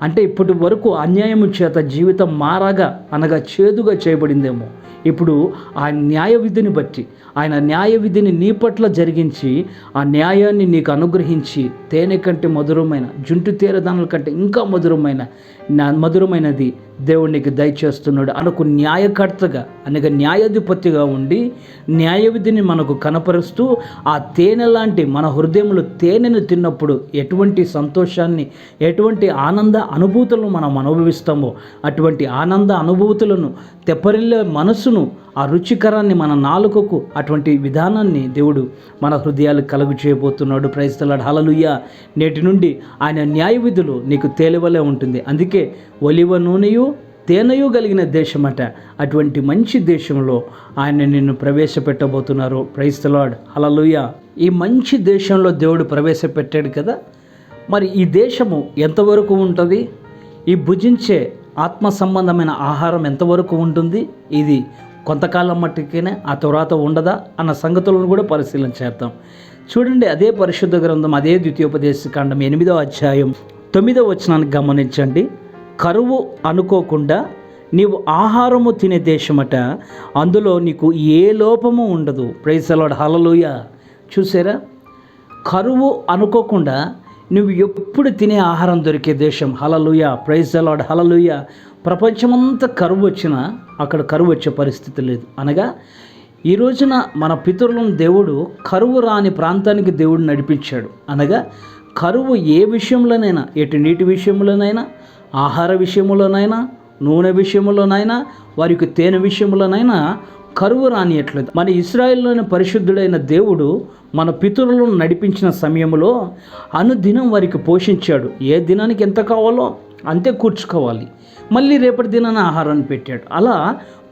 అంటే ఇప్పటి వరకు అన్యాయము చేత జీవితం మారాగా, అనగా చేదుగా చేయబడిందేమో. ఇప్పుడు ఆ న్యాయ విధిని బట్టి, ఆయన న్యాయ విధిని నీ పట్ల జరిగించి, ఆ న్యాయాన్ని నీకు అనుగ్రహించి, తేనె కంటే మధురమైన, జుంటు తేరదానుల కంటే ఇంకా మధురమైనది దేవుడు నీకు దయచేస్తున్నాడు. అనకు న్యాయకర్తగా, అనగా న్యాయాధిపతిగా ఉండి న్యాయ విధిని మనకు కనపరుస్తూ, ఆ తేనె లాంటి మన హృదయంలో తేనెను తిన్నప్పుడు ఎటువంటి సంతోషాన్ని, ఎటువంటి ఆనంద అనుభూతులను మనం అనుభవిస్తామో, అటువంటి ఆనంద అనుభూతులను, తెప్పరిల్లే మనసును, ఆ రుచికరాన్ని మన నాలుకకు, అటువంటి విధానాన్ని దేవుడు మన హృదయాలకు కలుగు చేయబోతున్నాడు. ప్రైజ్ ది లార్డ్, హల్లెలూయా. నేటి నుండి ఆయన న్యాయ విధులు నీకు తేలివలే ఉంటుంది. అందుకే ఒలివ నూనెయు తేనెయు కలిగిన దేశమట. అటువంటి మంచి దేశంలో ఆయన నిన్ను ప్రవేశపెట్టబోతున్నారు. Praise the Lord, hallelujah. ఈ మంచి దేశంలో దేవుడు ప్రవేశపెట్టాడు కదా. మరి ఈ దేశము ఎంతవరకు ఉంటుంది? ఈ భుజించే ఆత్మ సంబంధమైన ఆహారం ఎంతవరకు ఉంటుంది? ఇది కొంతకాలం మట్టుకేనే, ఆ తర్వాత ఉండదా అన్న సంగతులను కూడా పరిశీలన చేద్దాం. చూడండి, అదే పరిశుద్ధ గ్రంథం, అదే ద్వితీయోపదేశకాండం 8వ అధ్యాయం 9వ వచనాన్ని గమనించండి. కరువు అనుకోకుండా నీవు ఆహారము తినే దేశమట, అందులో నీకు ఏ లోపము ఉండదు. Praise the Lord, hallelujah. చూసారా, కరువు అనుకోకుండా నువ్వు ఎప్పుడు తినే ఆహారం దొరికే దేశం. హల్లెలూయా, ప్రైజ్ ది లార్డ్, హల్లెలూయా. ప్రపంచమంతా కరువు వచ్చినా అక్కడ కరువు వచ్చే పరిస్థితి లేదు. అనగా ఈ రోజున మన పితరులను దేవుడు కరువు రాని ప్రాంతానికి దేవుడు నడిపించాడు. అనగా కరువు ఏ విషయంలోనైనా, ఎటు నీటి విషయంలోనైనా, ఆహార విషయంలోనైనా, నూనె విషయంలోనైనా, వారికి తేనె విషయంలోనైనా కరువు రానియట్లేదు. మన ఇశ్రాయేలులోని పరిశుద్ధుడైన దేవుడు మన పితరులను నడిపించిన సమయంలో అనుదినం వారికి పోషించాడు. ఏ దినానికి ఎంత కావాలో అంతే కూర్చుకోవాలి. మళ్ళీ రేపటి దినాన ఆహారాన్ని పెట్టాడు. అలా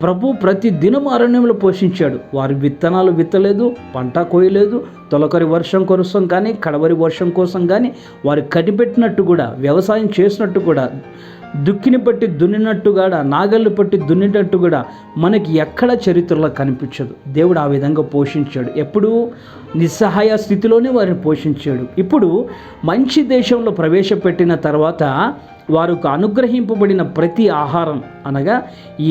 ప్రభు ప్రతి దినం అరణ్యంలో పోషించాడు. వారి విత్తనాలు విత్తలేదు, పంట కోయలేదు, తొలకరి వర్షం కోసం కానీ, కడవరి వర్షం కోసం కానీ, వారు కనిపెట్టినట్టు కూడా, వ్యవసాయం చేసినట్టు కూడా, దుక్కిని పట్టి దున్నినట్టు కూడా, నాగళ్ళు పట్టి దున్నినట్టు కూడా మనకి ఎక్కడ చరిత్రలో కనిపించదు. దేవుడు ఆ విధంగా పోషించాడు. ఎప్పుడు నిస్సహాయ స్థితిలోనే వారిని పోషించాడు. ఇప్పుడు మంచి దేశంలో ప్రవేశపెట్టిన తర్వాత వారికి అనుగ్రహింపబడిన ప్రతి ఆహారం అనగా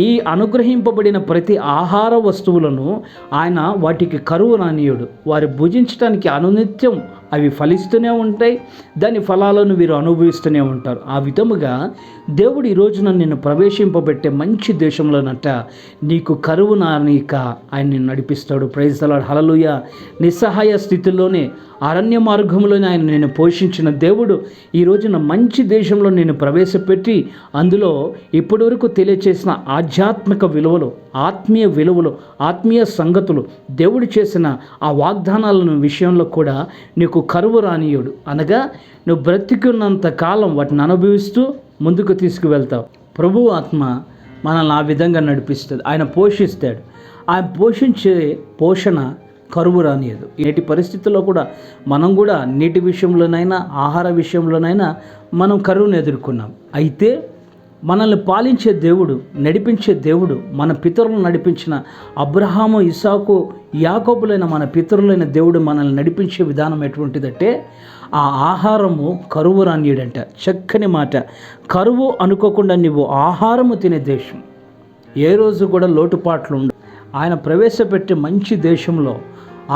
ఈ అనుగ్రహింపబడిన ప్రతి ఆహార వస్తువులను ఆయన వాటికి కరువు రానీయుడు. వారు భుజించడానికి అనునిత్యం అవి ఫలిస్తూనే ఉంటాయి, దాని ఫలాలను వీరు అనుభవిస్తూనే ఉంటారు. ఆ విధముగా దేవుడు ఈ రోజున నిన్ను ప్రవేశింపబెట్టే మంచి దేశంలోనట నీకు కరువు నానీక ఆయన నిన్ను నడిపిస్తాడు. ప్రైజ్ ది లార్డ్, హల్లెలూయా. నిస్సహాయ స్థితిలోనే అరణ్య మార్గంలోనే ఆయన నేను పోషించిన దేవుడు ఈ రోజున మంచి దేశంలో నేను ప్రవేశపెట్టి అందులో ఇప్పటివరకు తెలియచేసిన ఆధ్యాత్మిక విలువలు, ఆత్మీయ విలువలు, ఆత్మీయ సంగతులు, దేవుడు చేసిన ఆ వాగ్దానాలను విషయంలో కూడా నీకు కరువు రానీయుడు. అనగా నువ్వు బ్రతికున్నంత కాలం వాటిని అనుభవిస్తూ ముందుకు తీసుకువెళ్తావు. ప్రభువు ఆత్మ మనల్ని ఆ విధంగా నడిపిస్తుంది. ఆయన పోషిస్తాడు. ఆయన పోషించే పోషణ కరువు రానియదు. నేటి పరిస్థితుల్లో కూడా మనం కూడా నీటి విషయంలోనైనా ఆహార విషయంలోనైనా మనం కరువును ఎదుర్కొన్నాం. అయితే మనల్ని పాలించే దేవుడు, నడిపించే దేవుడు, మన పితరులను నడిపించిన అబ్రహాము, ఇస్సాకు, యాకోబులైన మన పితరులైన దేవుడు మనల్ని నడిపించే విధానం ఎటువంటిదంటే ఆ ఆహారము కరువు రానియడంట. చక్కని మాట. కరువు అనుకోకుండా నువ్వు ఆహారము తినే దేశం ఏ రోజు కూడా లోటుపాట్లు ఉండవు. ఆయన ప్రవేశపెట్టే మంచి దేశంలో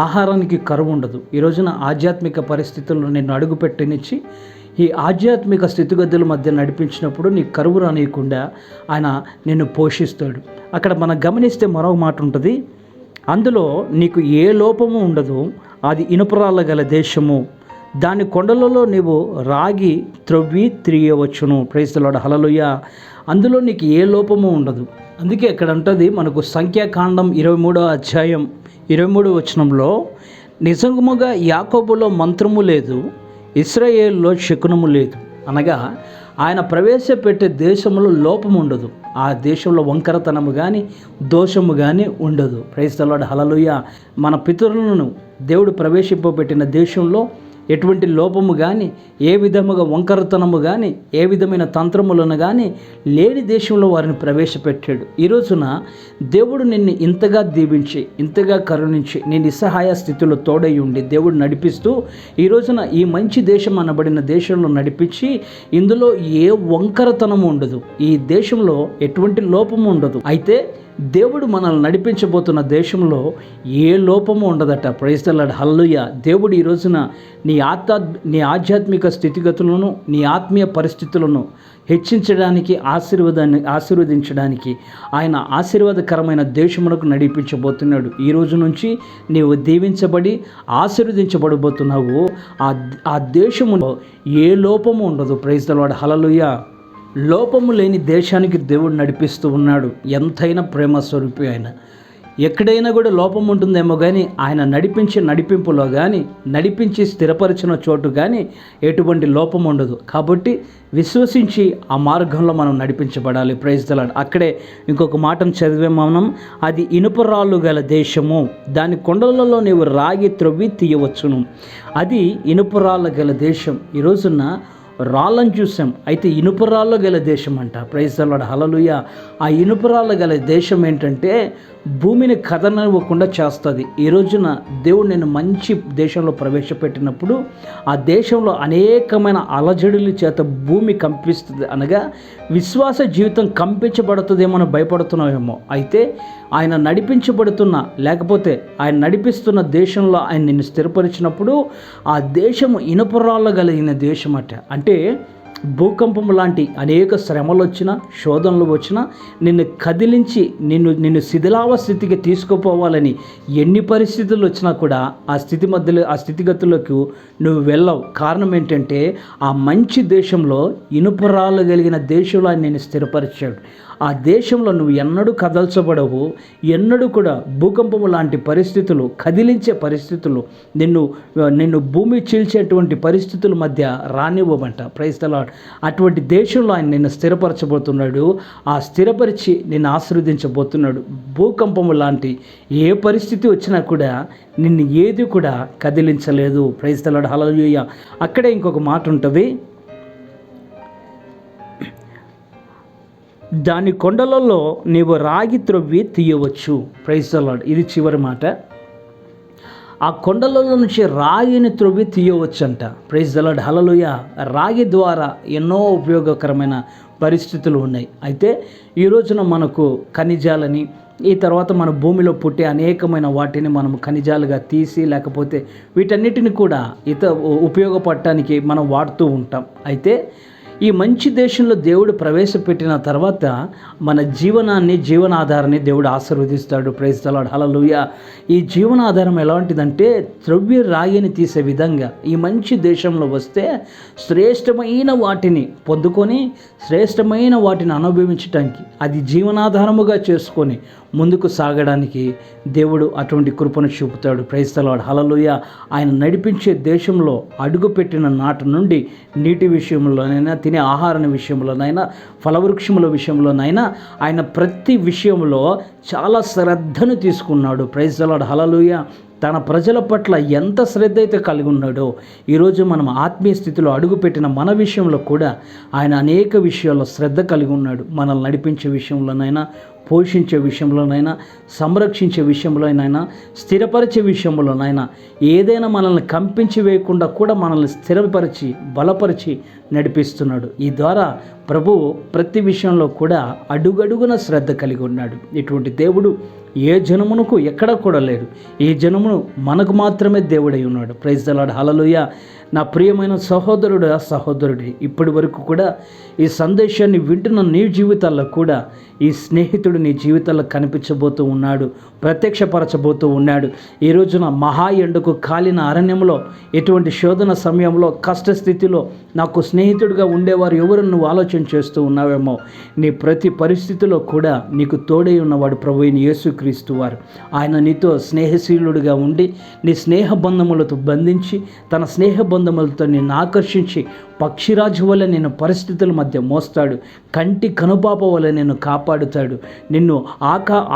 ఆహారానికి కరువు ఉండదు. ఈ రోజున ఆధ్యాత్మిక పరిస్థితుల్లో నిన్ను అడుగుపెట్టనిచ్చి ఈ ఆధ్యాత్మిక స్థితిగతుల మధ్య నడిపించినప్పుడు నీ కరువు రానియకుండా ఆయన నిన్ను పోషిస్తాడు. అక్కడ మనం గమనిస్తే మరో మాట ఉంటుంది, అందులో నీకు ఏ లోపము ఉండదు. అది ఇనుపరాళ్ళ గల దేశము, దాని కొండలలో నీవు రాగి త్రవ్వి తిరియవచ్చును. ప్రైజ్ ది లార్డ్, హల్లెలూయా. అందులో నీకు ఏ లోపము ఉండదు. అందుకే ఇక్కడ అంటది మనకు సంఖ్యాకాండం 23వ అధ్యాయం 23వ వచనంలో, నిజముగా యాకోబులో మంత్రము లేదు, ఇశ్రాయేలులో శకునము లేదు. అనగా ఆయన ప్రవేశపెట్టే దేశంలో లోపము ఉండదు. ఆ దేశంలో వంకరతనము కానీ దోషము కానీ ఉండదు. ప్రైజ్ ది లార్డ్, హల్లెలూయా. మన పితరులను దేవుడు ప్రవేశింపబెట్టిన దేశంలో ఎటువంటి లోపము కానీ, ఏ విధముగా వంకరతనము కానీ, ఏ విధమైన తంత్రములను కానీ లేని దేశంలో వారిని ప్రవేశపెట్టాడు. ఈ రోజున దేవుడు నిన్ను ఇంతగా దీవించి, ఇంతగా కరుణించి, నీ నిస్సహాయ స్థితిలో తోడై ఉండి దేవుడు నడిపిస్తూ ఈ రోజున ఈ మంచి దేశం అనబడిన దేశంలో నడిపించి ఇందులో ఏ వంకరతనము ఉండదు, ఈ దేశంలో ఎటువంటి లోపము ఉండదు. అయితే దేవుడు మనల్ని నడిపించబోతున్న దేశంలో ఏ లోపము ఉండదట. ప్రైజ్ ది లార్డ్, హల్లెలూయా. దేవుడు ఈ రోజున నీ ఆధ్యాత్మిక స్థితిగతులను, నీ ఆత్మీయ పరిస్థితులను హెచ్చించడానికి, ఆశీర్వదించడానికి ఆయన ఆశీర్వాదకరమైన దేశమునకు నడిపించబోతున్నాడు. ఈ రోజు నుంచి నీవు దీవించబడి ఆశీర్వదించబడబోతున్నావు. ఆ దేశములో ఏ లోపము ఉండదు. ప్రైజ్ ది లార్డ్, హల్లెలూయా. లోపము లేని దేశానికి దేవుడు నడిపిస్తూ ఉన్నాడు. ఎంతైనా ప్రేమ స్వరూపి ఆయన. ఎక్కడైనా కూడా లోపం ఉంటుందేమో కానీ ఆయన నడిపింపులో కానీ, నడిపించి స్థిరపరిచిన చోటు కానీ ఎటువంటి లోపం ఉండదు. కాబట్టి విశ్వసించి ఆ మార్గంలో మనం నడిపించబడాలి. Praise the lord. అక్కడే ఇంకొక మాటను చదివే మనం, అది ఇనుపరాళ్ళు గల దేశము, దాని కొండలలో నీవు రాగి త్రవ్వి తీయవచ్చును. అది ఇనుపరాళ్ళ గల దేశం. ఈ రోజున రాళ్ళను చూసాం, అయితే ఇనుపరాళ్ళు గల దేశం అంట. ప్రైజ్ ది లార్డ్, హల్లెలూయా. ఆ ఇనుపరాళ్ళు గల దేశం ఏంటంటే భూమిని కదలనివ్వకుండా చేస్తుంది. ఈ రోజున దేవుడు నేను మంచి దేశంలో ప్రవేశపెట్టినప్పుడు ఆ దేశంలో అనేకమైన అలజడుల చేత భూమి కంపిస్తుంది. అనగా విశ్వాస జీవితం కంపించబడుతుందేమో అని భయపడుతున్నావేమో. అయితే ఆయన నడిపించబడుతున్న, లేకపోతే ఆయన నడిపిస్తున్న దేశంలో ఆయన నిన్ను స్థిరపరిచినప్పుడు ఆ దేశము ఇనుపరాళ్ళు కలిగిన దేశం అట. అంటే భూకంపం లాంటి అనేక శ్రమలు వచ్చినా, శోధనలు వచ్చినా నిన్ను కదిలించి నిన్ను శిథిలావస్థితికి తీసుకుపోవాలని ఎన్ని పరిస్థితులు వచ్చినా కూడా ఆ స్థితిగతులకు నువ్వు వెళ్ళవు. కారణం ఏంటంటే ఆ మంచి దేశంలో ఇనుపరాళ్ళు కలిగిన దేశంలో ఆయన నిన్ను స్థిరపరిచాడు. ఆ దేశంలో నువ్వు ఎన్నడూ కదల్చబడవు. ఎన్నడూ కూడా భూకంపము లాంటి పరిస్థితులు, కదిలించే పరిస్థితులు, నిన్ను భూమి చీల్చేటువంటి పరిస్థితుల మధ్య రానివ్వమంట. Praise the lord. అటువంటి దేశంలో ఆయన నిన్ను స్థిరపరచబోతున్నాడు. ఆ స్థిరపరిచి నిన్ను ఆశీర్వదించబోతున్నాడు. భూకంపము లాంటి ఏ పరిస్థితి వచ్చినా కూడా నిన్ను ఏది కూడా కదిలించలేదు. ప్రైజ్ ది లార్డ్, హల్లెలూయా. అక్కడే ఇంకొక మాట ఉంటుంది, దాని కొండలలో నీవు రాగి త్రవ్వి తీయవచ్చు. Praise the Lord. ఇది చివరి మాట. ఆ కొండలలో నుంచి రాగిని త్రవ్వి తీయవచ్చంట. Praise the Lord, hallelujah. రాగి ద్వారా ఎన్నో ఉపయోగకరమైన పరిస్థితులు ఉన్నాయి. అయితే ఈ రోజున మనకు ఖనిజాలని, ఈ తర్వాత మన భూమిలో పుట్టే అనేకమైన వాటిని మనం ఖనిజాలుగా తీసి, లేకపోతే వీటన్నిటిని కూడా ఉపయోగపడటానికి మనం వాడుతూ ఉంటాం. అయితే ఈ మంచి దేశంలో దేవుడు ప్రవేశపెట్టిన తర్వాత మన జీవనాధారాన్ని దేవుడు ఆశీర్వదిస్తాడు. Praise the Lord, hallelujah. ఈ జీవనాధారం ఎలాంటిదంటే త్రవ్వి రాగిని తీసే విధంగా ఈ మంచి దేశంలో వస్తే శ్రేష్టమైన వాటిని పొందుకొని, శ్రేష్టమైన వాటిని అనుభవించటానికి, అది జీవనాధారముగా చేసుకొని ముందుకు సాగడానికి దేవుడు అటువంటి కృపను చూపుతాడు. Praise the Lord, hallelujah. ఆయన నడిపించే దేశంలో అడుగుపెట్టిన నాటి నుండి నీటి విషయంలోనైనా, తినే ఆహారం విషయంలోనైనా, ఫలవృక్షముల విషయంలోనైనా ఆయన ప్రతి విషయంలో చాలా శ్రద్ధను తీసుకున్నాడు. ప్రైజ్ ద లార్డ్, హల్లెలూయా. తన ప్రజల పట్ల ఎంత శ్రద్ధ అయితే కలిగి ఉన్నాడో, ఈరోజు మనం ఆత్మీయ స్థితిలో అడుగుపెట్టిన మన విషయంలో కూడా ఆయన అనేక విషయాల్లో శ్రద్ధ కలిగి ఉన్నాడు. మనల్ని నడిపించే విషయంలోనైనా, పోషించే విషయంలోనైనా, సంరక్షించే విషయంలోనైనా, స్థిరపరిచే విషయంలోనైనా, ఏదైనా మనల్ని కంపించి వేయకుండా కూడా మనల్ని స్థిరపరిచి, బలపరిచి నడిపిస్తున్నాడు. ఈ ద్వారా ప్రభువు ప్రతి విషయంలో కూడా అడుగడుగున శ్రద్ధ కలిగి ఉన్నాడు. ఇటువంటి దేవుడు ఏ జనమునకు ఎక్కడ కూడా లేడు. ఈ జనమును మనకు మాత్రమే దేవుడై ఉన్నాడు. ప్రైజ్ ద లార్డ్, హల్లెలూయా. నా ప్రియమైన సహోదరుడు, సహోదరుడి, ఇప్పటి వరకు కూడా ఈ సందేశాన్ని వింటున్న నీ జీవితాల్లో కూడా ఈ స్నేహితుడు నీ జీవితాల్లో కనిపించబోతూ ఉన్నాడు, ప్రత్యక్షపరచబోతూ ఉన్నాడు. ఈ రోజున మహా ఎండకు కాలిన అరణ్యంలో, ఎటువంటి శోధన సమయంలో, కష్టస్థితిలో నాకు స్నేహితుడిగా ఉండేవారు ఎవరు నువ్వు ఆలోచన చేస్తూ ఉన్నావేమో. నీ ప్రతి పరిస్థితిలో కూడా నీకు తోడై ఉన్నవాడు ప్రభువైన యేసుక్రీస్తు వారు. ఆయన నీతో స్నేహశీలుడిగా ఉండి నీ స్నేహ బంధములతో బంధించి, తన స్నేహ బంధములతో నిన్ను ఆకర్షించి పక్షిరాజు వల్ల నిన్ను పరిస్థితుల మధ్య మోస్తాడు. కంటి కనుపాప వల్ల నిన్ను కాపాడుతాడు. నిన్ను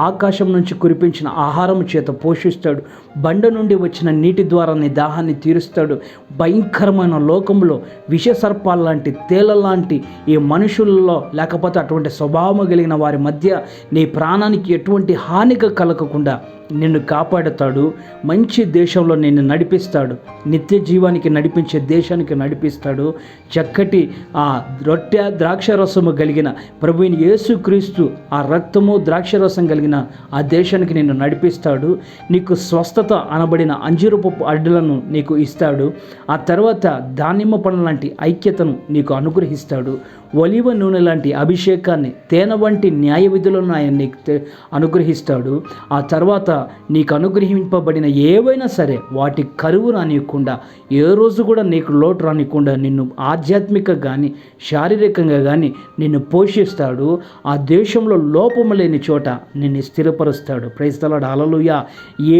ఆకాశం నుంచి కురిపించిన ఆహారం చేత పోషిస్తాడు. బండ నుండి వచ్చిన నీటి ద్వారా నీ దాహాన్ని తీరుస్తాడు. భయంకరమైన లోకంలో విషసర్పాల లాంటి, తేళ్ల లాంటి ఈ మనుషుల్లో, లేకపోతే అటువంటి స్వభావం కలిగిన వారి మధ్య నీ ప్రాణానికి ఎటువంటి హాని కలగకుండా నిన్ను కాపాడుతాడు. మంచి దేశంలో నిన్ను నడిపిస్తాడు. నిత్య జీవానికి నడిపించే దేశానికి నడిపిస్తాడు. చక్కటి ఆ రొట్టె ద్రాక్షరసము కలిగిన ప్రభువైన యేసుక్రీస్తు, ఆ రక్తము ద్రాక్షరసం కలిగిన ఆ దేశానికి నిన్ను నడిపిస్తాడు. నీకు స్వస్థత అనబడిన అంజూరపు అడ్డులను నీకు ఇస్తాడు. ఆ తర్వాత దానిమ్మ పండ్ల లాంటి ఐక్యతను నీకు అనుగ్రహిస్తాడు. ఒలివ నూనె లాంటి అభిషేకాన్ని, తేనె వంటి న్యాయ విధులను ఆయన నీకు అనుగ్రహిస్తాడు. ఆ తర్వాత నీకు అనుగ్రహింపబడిన ఏవైనా సరే వాటి కరువు రానియకుండా, ఏ రోజు కూడా నీకు లోటు రానియకుండా నిన్ను ఆధ్యాత్మిక కానీ, శారీరకంగా కానీ నిన్ను పోషిస్తాడు. ఆ దేశంలో లోపము లేని చోట నిన్ను స్థిరపరుస్తాడు. ప్రైజ్ ద లార్డ్, హల్లెలూయా.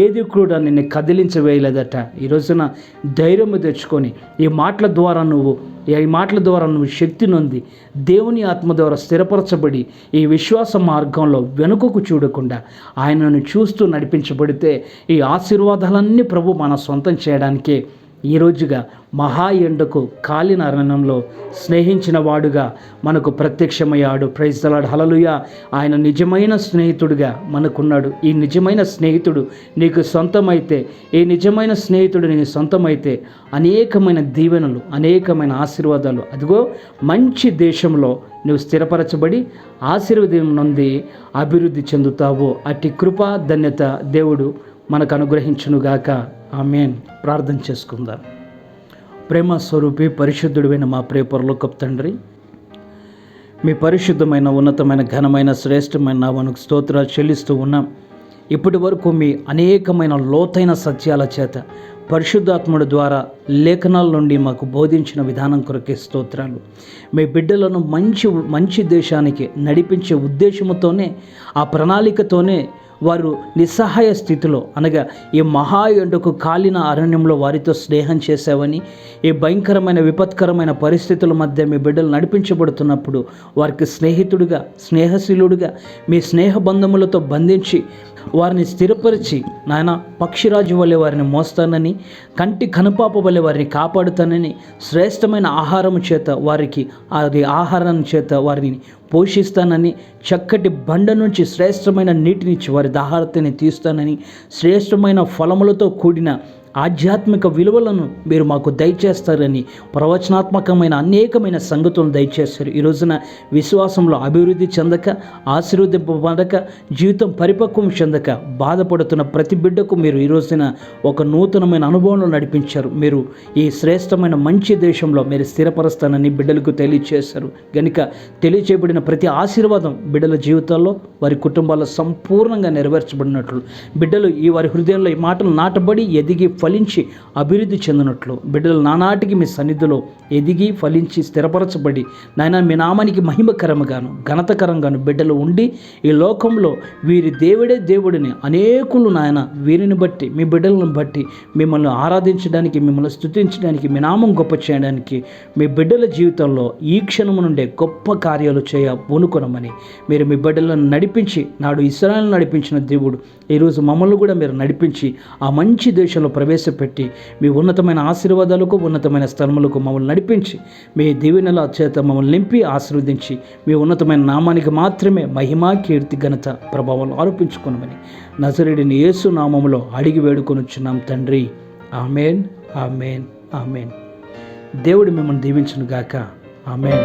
ఏది కూడా నిన్ను కదిలించవేయలేదట. ఈ రోజున ధైర్యం తెచ్చుకొని ఈ మాటల ద్వారా నువ్వు శక్తి నొంది దేవుని ఆత్మ ద్వారా స్థిరపరచబడి ఈ విశ్వాస మార్గంలో వెనుకకు చూడకుండా ఆయనను చూస్తూ నడిపించబడితే ఈ ఆశీర్వాదాలన్నీ ప్రభు మన సొంతం చేయడానికే ఈ రోజుగా మహా ఎండకు కాలిన అరణ్యంలో స్నేహించిన వాడుగా మనకు ప్రత్యక్షమయ్యాడు. Praise the Lord, hallelujah. ఆయన నిజమైన స్నేహితుడిగా మనకున్నాడు. ఈ నిజమైన స్నేహితుడు నీకు సొంతమైతే, ఈ నిజమైన స్నేహితుడు నీకు సొంతమైతే అనేకమైన దీవెనలు, అనేకమైన ఆశీర్వాదాలు, అదిగో మంచి దేశంలో నువ్వు స్థిరపరచబడి ఆశీర్వాదం నొంది అభివృద్ధి చెందుతావు. అట్టి కృప, ధన్యత దేవుడు మనకు అనుగ్రహించునుగాక. ఆమేన్. ప్రార్థన చేసుకుందాం. ప్రేమ స్వరూపి, పరిశుద్ధుడైన మా ప్రియ పరలోకపు తండ్రి, మీ పరిశుద్ధమైన, ఉన్నతమైన, ఘనమైన, శ్రేష్టమైన నామమునకు స్తోత్రాలు చెల్లిస్తూ ఉన్నాం. ఇప్పటి వరకు మీ అనేకమైన లోతైన సత్యాల చేత పరిశుద్ధాత్ముడి ద్వారా లేఖనాల నుండి మాకు బోధించిన విధానం కొరకే స్తోత్రాలు. మీ బిడ్డలను మంచి దేశానికి నడిపించే ఉద్దేశముతోనే, ఆ ప్రణాళికతోనే వారు నిస్సహాయ స్థితిలో, అనగా ఈ మహా ఎండకు కాలిన అరణ్యంలో వారితో స్నేహం చేశావని, ఈ భయంకరమైన విపత్కరమైన పరిస్థితుల మధ్య మీ బిడ్డలు నడిపించబడుతున్నప్పుడు వారికి స్నేహితుడిగా, స్నేహశీలుడిగా మీ స్నేహ బంధములతో బంధించి వారిని స్థిరపరిచి, నాయన పక్షిరాజు వలె వారిని మోస్తానని, కంటి కనుపాప వలె వారిని కాపాడుతానని, శ్రేష్టమైన ఆహారం చేత వారికి, అది ఆహారం చేత వారిని పోషిస్తానని, చక్కటి బండ నుంచి శ్రేష్టమైన నీటినిచ్చి వారి దాహార్తిని తీస్తానని, శ్రేష్టమైన ఫలములతో కూడిన ఆధ్యాత్మిక విలువలను మీరు మాకు దయచేస్తారని ప్రవచనాత్మకమైన అనేకమైన సంగతులను దయచేస్తారు. ఈ రోజున విశ్వాసంలో అభివృద్ధి చెందక, ఆశీర్వదింపబడక, జీవితం పరిపక్వం చెందక బాధపడుతున్న ప్రతి బిడ్డకు మీరు ఈ రోజున ఒక నూతనమైన అనుభవంలో నడిపించారు. మీరు ఈ శ్రేష్టమైన మంచి దేశంలో మీరు స్థిరపరుస్తానని బిడ్డలకు తెలియచేశారు. గనుక తెలియచేయబడిన ప్రతి ఆశీర్వాదం బిడ్డల జీవితాల్లో, వారి కుటుంబాల్లో సంపూర్ణంగా నెరవేర్చబడినట్లు, బిడ్డలు ఈ వారి హృదయంలో ఈ మాటలు నాటబడి ఎదిగి ఫలించి అభివృద్ధి చెందినట్లు, బిడ్డలు నానాటికి మీ సన్నిధిలో ఎదిగి ఫలించి స్థిరపరచబడి నాయన మీ నామానికి మహిమకరంగాను ఘనతకరంగాను బిడ్డలు ఉండి ఈ లోకంలో వీరి దేవుడే దేవుడిని అనేకులు నాయన వీరిని బట్టి మీ బిడ్డలను బట్టి మిమ్మల్ని ఆరాధించడానికి, మిమ్మల్ని స్తుతించడానికి, మీ నామం గొప్ప చేయడానికి మీ బిడ్డల జీవితంలో ఈ క్షణము నుండే గొప్ప కార్యాలు పూనుకొనమని మీరు మీ బిడ్డలను నడిపించి, నాడు ఇశ్రాయేలును నడిపించిన దేవుడు ఈరోజు మమ్మల్ని కూడా మీరు నడిపించి ఆ మంచి దేశంలో ప్రవేశపెట్టి మీ ఉన్నతమైన ఆశీర్వాదాలకు, ఉన్నతమైన స్థలములకు మమ్మల్ని నడిపించి మీ దీవెనల చేత మమ్మల్ని నింపి ఆశీర్వదించి మీ ఉన్నతమైన నామానికి మాత్రమే మహిమ, కీర్తి, ఘనత, ప్రభావం ఆరోపించుకోనమని నజరేయుడైన యేసు నామములో అడిగి వేడుకొనుచున్నాం తండ్రి. ఆమేన్, ఆమేన్, ఆమేన్. దేవుడు మిమ్మల్ని దీవించును గాక. ఆమేన్.